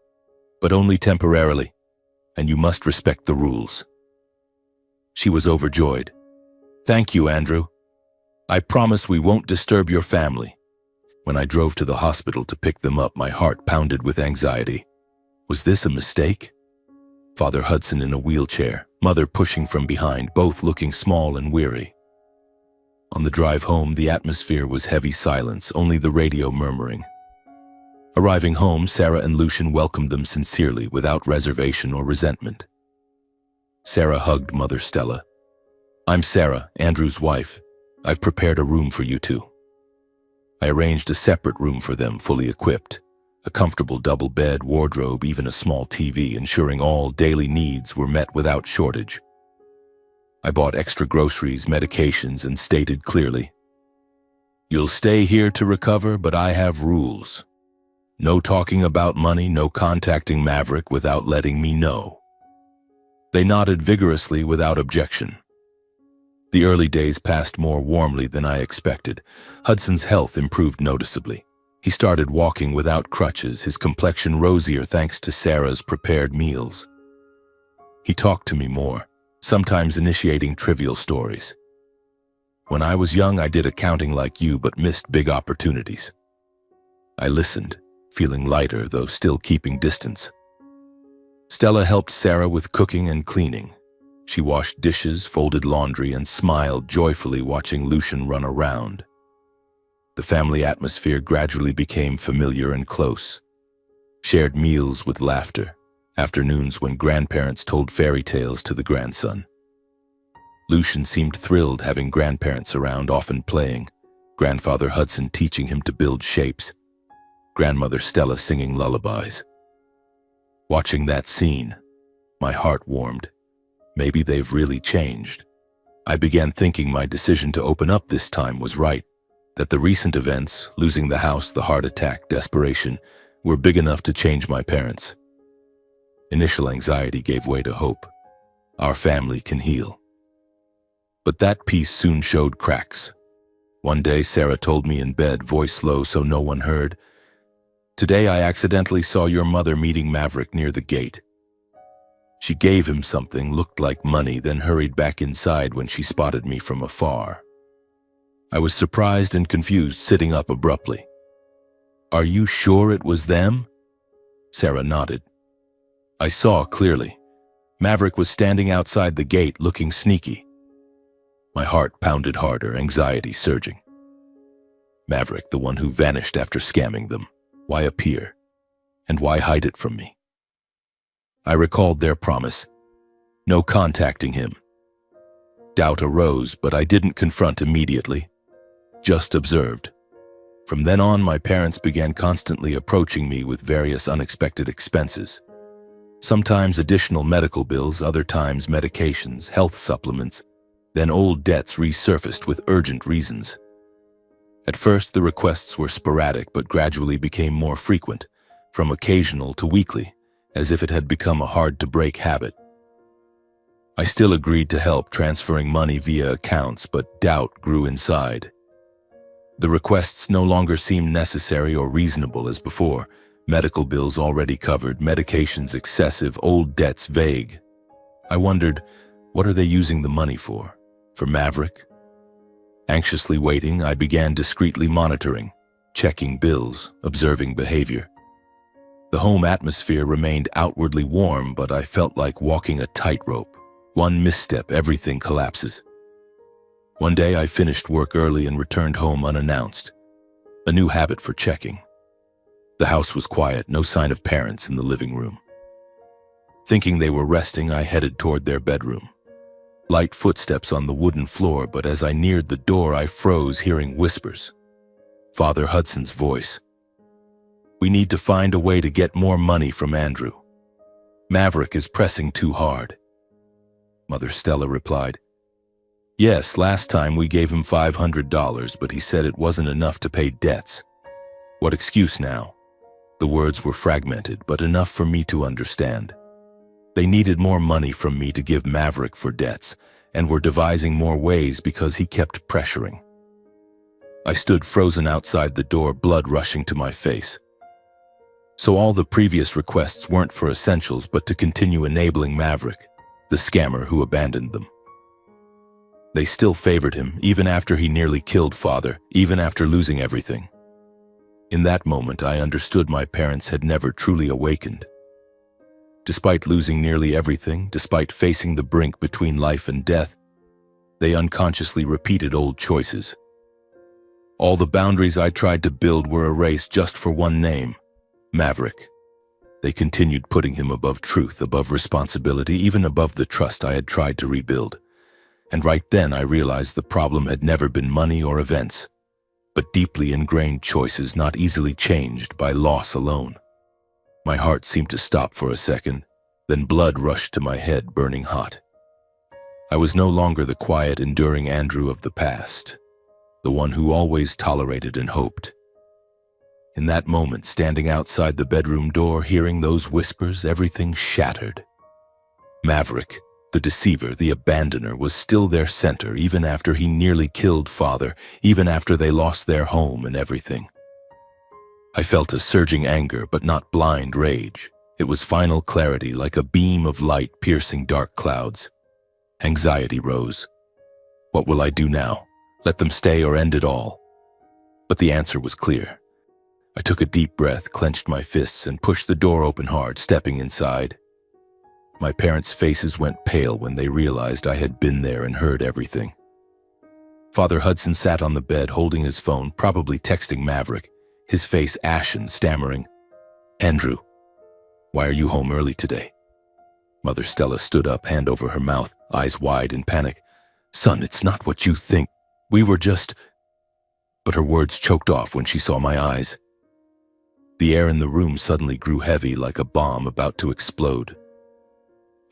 but only temporarily, and you must respect the rules." She was overjoyed. "Thank you, Andrew. I promise we won't disturb your family." When I drove to the hospital to pick them up, my heart pounded with anxiety. Was this a mistake? Father Hudson in a wheelchair, Mother pushing from behind, both looking small and weary. On the drive home, the atmosphere was heavy silence, only the radio murmuring. Arriving home, Sarah and Lucian welcomed them sincerely, without reservation or resentment. Sarah hugged Mother Stella. "I'm Sarah, Andrew's wife. I've prepared a room for you two." I arranged a separate room for them, fully equipped. A comfortable double bed, wardrobe, even a small TV, ensuring all daily needs were met without shortage. I bought extra groceries, medications, and stated clearly, "You'll stay here to recover, but I have rules. No talking about money, no contacting Maverick without letting me know." They nodded vigorously without objection. The early days passed more warmly than I expected. Hudson's health improved noticeably. He started walking without crutches, his complexion rosier thanks to Sarah's prepared meals. He talked to me more, sometimes initiating trivial stories. "When I was young, I did accounting like you, but missed big opportunities." I listened, feeling lighter, though still keeping distance. Stella helped Sarah with cooking and cleaning. She washed dishes, folded laundry, and smiled joyfully watching Lucian run around. The family atmosphere gradually became familiar and close. Shared meals with laughter, afternoons when grandparents told fairy tales to the grandson. Lucian seemed thrilled having grandparents around, often playing, Grandfather Hudson teaching him to build shapes, Grandmother Stella singing lullabies. Watching that scene, my heart warmed. Maybe they've really changed. I began thinking my decision to open up this time was right, that the recent events, losing the house, the heart attack, desperation, were big enough to change my parents. Initial anxiety gave way to hope. Our family can heal. But that peace soon showed cracks. One day, Sarah told me in bed, voice low so no one heard, "Today I accidentally saw your mother meeting Maverick near the gate. She gave him something, looked like money, then hurried back inside when she spotted me from afar." I was surprised and confused, sitting up abruptly. "Are you sure it was them?" Sarah nodded. I saw clearly. Maverick was standing outside the gate, looking sneaky. My heart pounded harder, anxiety surging. Maverick, the one who vanished after scamming them. Why appear? And why hide it from me? I recalled their promise. No contacting him. Doubt arose, but I didn't confront immediately. Just observed. From then on, my parents began constantly approaching me with various unexpected expenses. Sometimes additional medical bills, other times medications, health supplements. Then old debts resurfaced with urgent reasons. At first, the requests were sporadic, but gradually became more frequent, from occasional to weekly, as if it had become a hard-to-break habit. I still agreed to help, transferring money via accounts, but doubt grew inside. The requests no longer seemed necessary or reasonable as before. Medical bills already covered, medications excessive, old debts vague. I wondered, what are they using the money for? For Maverick? Anxiously waiting, I began discreetly monitoring, checking bills, observing behavior. The home atmosphere remained outwardly warm, but I felt like walking a tightrope. One misstep, everything collapses. One day I finished work early and returned home unannounced. A new habit for checking. The house was quiet, no sign of parents in the living room. Thinking they were resting, I headed toward their bedroom. Light footsteps on the wooden floor, but as I neared the door, I froze, hearing whispers. Father Hudson's voice. "We need to find a way to get more money from Andrew. Maverick is pressing too hard." Mother Stella replied, "Yes, last time we gave him $500, but he said it wasn't enough to pay debts. What excuse now?" The words were fragmented, but enough for me to understand. They needed more money from me to give Maverick for debts, and were devising more ways because he kept pressuring. I stood frozen outside the door, blood rushing to my face. So all the previous requests weren't for essentials, but to continue enabling Maverick, the scammer who abandoned them. They still favored him, even after he nearly killed Father, even after losing everything. In that moment, I understood my parents had never truly awakened. Despite losing nearly everything, despite facing the brink between life and death, they unconsciously repeated old choices. All the boundaries I tried to build were erased just for one name, Maverick. They continued putting him above truth, above responsibility, even above the trust I had tried to rebuild. And right then I realized the problem had never been money or events, but deeply ingrained choices not easily changed by loss alone. My heart seemed to stop for a second, then blood rushed to my head, burning hot. I was no longer the quiet, enduring Andrew of the past, the one who always tolerated and hoped. In that moment, standing outside the bedroom door, hearing those whispers, everything shattered. Maverick, the deceiver, the abandoner, was still their center, even after he nearly killed Father, even after they lost their home and everything. I felt a surging anger, but not blind rage. It was final clarity, like a beam of light piercing dark clouds. Anxiety rose. What will I do now? Let them stay or end it all? But the answer was clear. I took a deep breath, clenched my fists, and pushed the door open hard, stepping inside. My parents' faces went pale when they realized I had been there and heard everything. Father Hudson sat on the bed, holding his phone, probably texting Maverick, his face ashen, stammering, "Andrew, why are you home early today?" Mother Stella stood up, hand over her mouth, eyes wide in panic. "Son, it's not what you think. We were just—" But her words choked off when she saw my eyes. The air in the room suddenly grew heavy, like a bomb about to explode.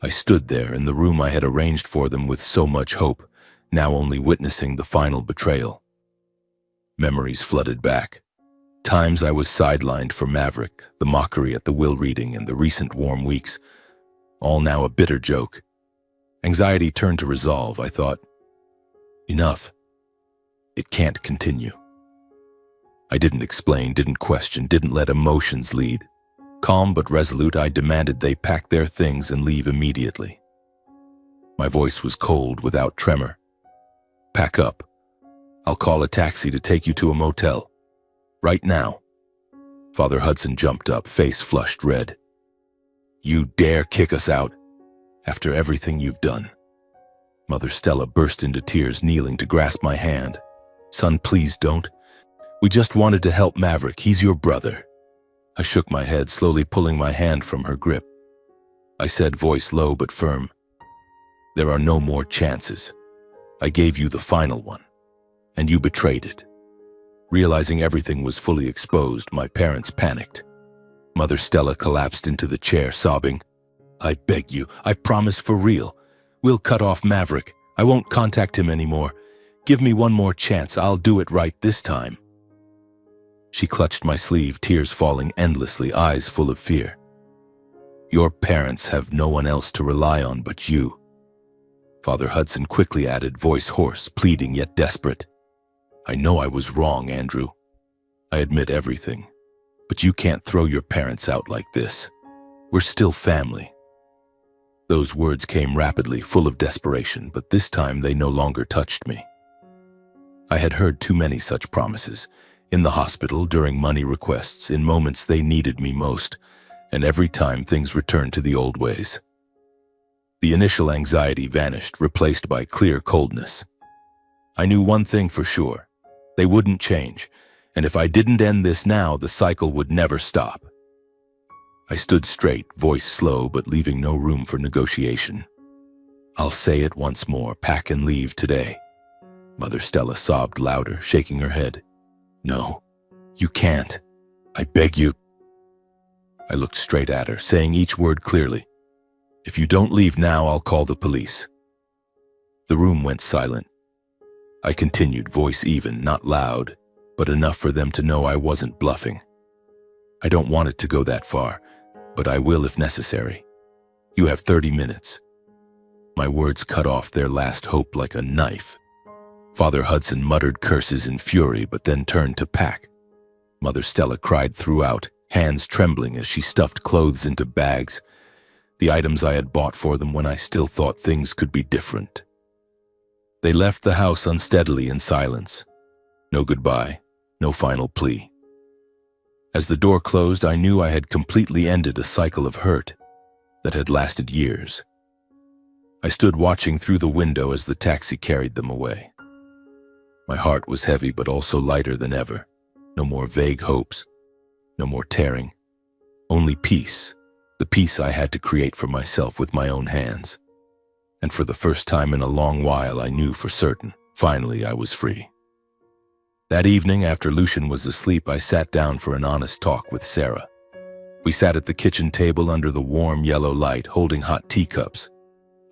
I stood there in the room I had arranged for them with so much hope, now only witnessing the final betrayal. Memories flooded back. Times I was sidelined for Maverick, the mockery at the will reading, and the recent warm weeks, all now a bitter joke. Anxiety turned to resolve. I thought, enough. It can't continue. I didn't explain, didn't question, didn't let emotions lead. Calm but resolute, I demanded they pack their things and leave immediately. My voice was cold, without tremor. "Pack up. I'll call a taxi to take you to a motel. Right now." Father Hudson jumped up, face flushed red. "You dare kick us out? After everything you've done?" Mother Stella burst into tears, kneeling to grasp my hand. "Son, please don't. We just wanted to help Maverick. He's your brother." I shook my head, slowly pulling my hand from her grip. I said, voice low but firm, "There are no more chances. I gave you the final one, and you betrayed it." Realizing everything was fully exposed, my parents panicked. Mother Stella collapsed into the chair, sobbing, "I beg you, I promise for real. We'll cut off Maverick. I won't contact him anymore. Give me one more chance. I'll do it right this time." She clutched my sleeve, tears falling endlessly, eyes full of fear. "Your parents have no one else to rely on but you." Father Hudson quickly added, voice hoarse, pleading yet desperate. "I know I was wrong, Andrew. I admit everything. But you can't throw your parents out like this. We're still family." Those words came rapidly, full of desperation, but this time they no longer touched me. I had heard too many such promises. In the hospital, during money requests, in moments they needed me most, and every time things returned to the old ways. The initial anxiety vanished, replaced by clear coldness. I knew one thing for sure. They wouldn't change, and if I didn't end this now, the cycle would never stop. I stood straight, voice slow, but leaving no room for negotiation. "I'll say it once more, pack and leave today." Mother Stella sobbed louder, shaking her head. "No, you can't. I beg you." I looked straight at her, saying each word clearly. "If you don't leave now, I'll call the police." The room went silent. I continued, voice even, not loud, but enough for them to know I wasn't bluffing. "I don't want it to go that far, but I will if necessary. You have 30 minutes. My words cut off their last hope like a knife. Father Hudson muttered curses in fury, but then turned to pack. Mother Stella cried throughout, hands trembling as she stuffed clothes into bags, the items I had bought for them when I still thought things could be different. They left the house unsteadily in silence. No goodbye, no final plea. As the door closed, I knew I had completely ended a cycle of hurt that had lasted years. I stood watching through the window as the taxi carried them away. My heart was heavy but also lighter than ever. No more vague hopes, no more tearing, only peace, the peace I had to create for myself with my own hands. And for the first time in a long while, I knew for certain, finally I was free. That evening, after Lucian was asleep, I sat down for an honest talk with Sarah. We sat at the kitchen table under the warm yellow light, holding hot teacups.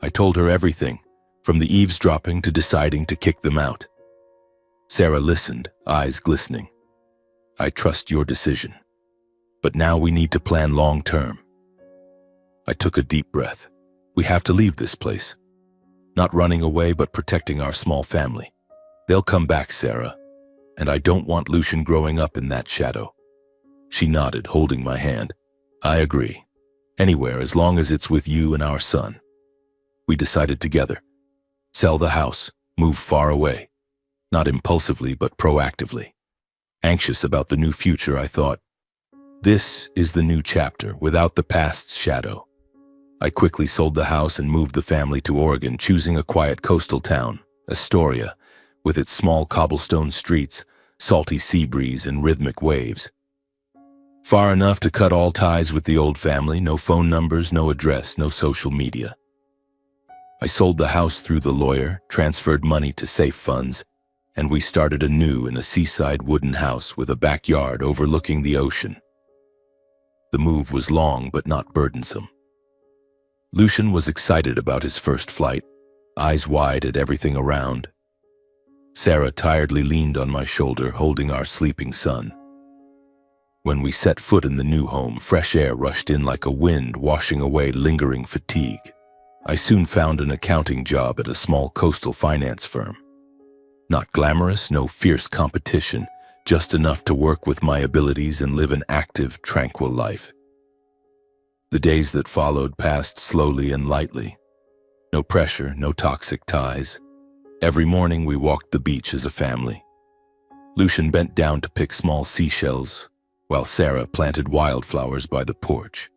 I told her everything, from the eavesdropping to deciding to kick them out. Sarah listened, eyes glistening. I trust your decision, but now we need to plan long term. I took a deep breath. We have to leave this place. Not running away, but protecting our small family. They'll come back, Sarah, and I don't want Lucian growing up in that shadow. She nodded, holding my hand. I agree. Anywhere, as long as it's with you and our son. We decided together. Sell the house, move far away. Not impulsively, but proactively. Anxious about the new future, I thought, this is the new chapter, without the past's shadow. I quickly sold the house and moved the family to Oregon, choosing a quiet coastal town, Astoria, with its small cobblestone streets, salty sea breeze, and rhythmic waves. Far enough to cut all ties with the old family, no phone numbers, no address, no social media. I sold the house through the lawyer, transferred money to safe funds, and we started anew in a seaside wooden house with a backyard overlooking the ocean. The move was long but not burdensome. Lucian was excited about his first flight, eyes wide at everything around. Sarah tiredly leaned on my shoulder, holding our sleeping son. When we set foot in the new home, fresh air rushed in like a wind, washing away lingering fatigue. I soon found an accounting job at a small coastal finance firm. Not glamorous, no fierce competition, just enough to work with my abilities and live an active, tranquil life. The days that followed passed slowly and lightly. No pressure, no toxic ties. Every morning we walked the beach as a family. Lucian bent down to pick small seashells, while Sarah planted wildflowers by the porch.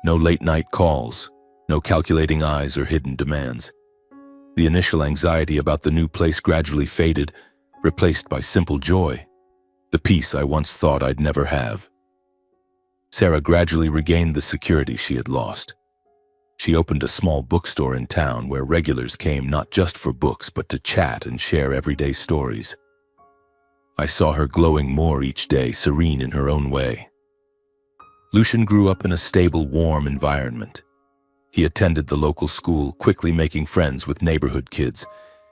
No late-night calls, no calculating eyes or hidden demands. The initial anxiety about the new place gradually faded, replaced by simple joy, the peace I once thought I'd never have. Sarah gradually regained the security she had lost. She opened a small bookstore in town where regulars came not just for books but to chat and share everyday stories. I saw her glowing more each day, serene in her own way. Lucian grew up in a stable, warm environment. He attended the local school, quickly making friends with neighborhood kids.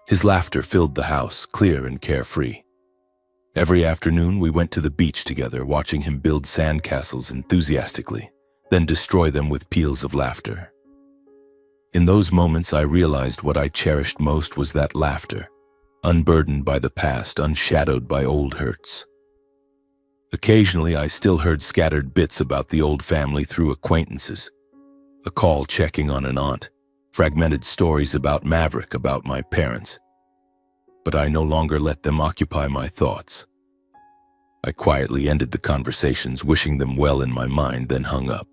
His laughter filled the house, clear and carefree. Every afternoon we went to the beach together, watching him build sandcastles enthusiastically, then destroy them with peals of laughter. In those moments I realized what I cherished most was that laughter, unburdened by the past, unshadowed by old hurts. Occasionally I still heard scattered bits about the old family through acquaintances. A call checking on an aunt, fragmented stories about Maverick, about my parents. But I no longer let them occupy my thoughts. I quietly ended the conversations, wishing them well in my mind, then hung up.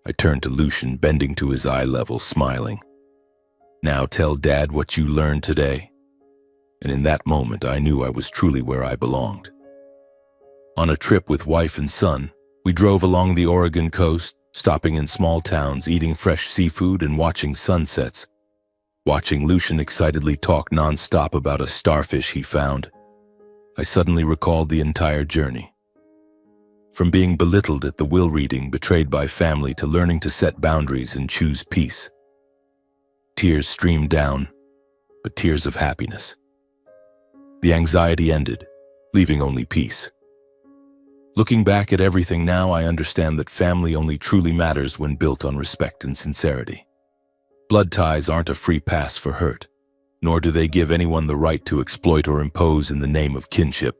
I turned to Lucian, bending to his eye level, smiling. Now tell Dad what you learned today. And in that moment, I knew I was truly where I belonged. On a trip with wife and son, we drove along the Oregon coast, stopping in small towns, eating fresh seafood and watching sunsets. Watching Lucian excitedly talk non-stop about a starfish he found, I suddenly recalled the entire journey. From being belittled at the will reading, betrayed by family, to learning to set boundaries and choose peace. Tears streamed down, but tears of happiness. The anxiety ended, leaving only peace. Looking back at everything now, I understand that family only truly matters when built on respect and sincerity. Blood ties aren't a free pass for hurt, nor do they give anyone the right to exploit or impose in the name of kinship.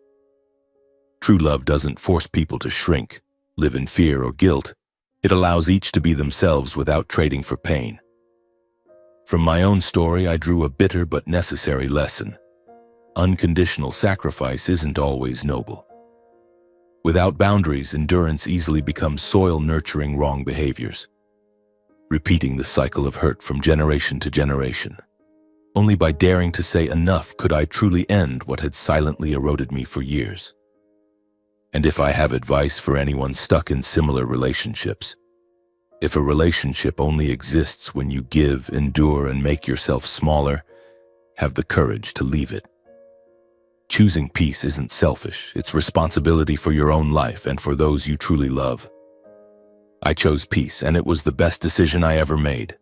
True love doesn't force people to shrink, live in fear or guilt. It allows each to be themselves without trading for pain. From my own story, I drew a bitter but necessary lesson. Unconditional sacrifice isn't always noble. Without boundaries, endurance easily becomes soil nurturing wrong behaviors, repeating the cycle of hurt from generation to generation. Only by daring to say enough could I truly end what had silently eroded me for years. And if I have advice for anyone stuck in similar relationships, if a relationship only exists when you give, endure, and make yourself smaller, have the courage to leave it. Choosing peace isn't selfish, it's responsibility for your own life and for those you truly love. I chose peace, and it was the best decision I ever made.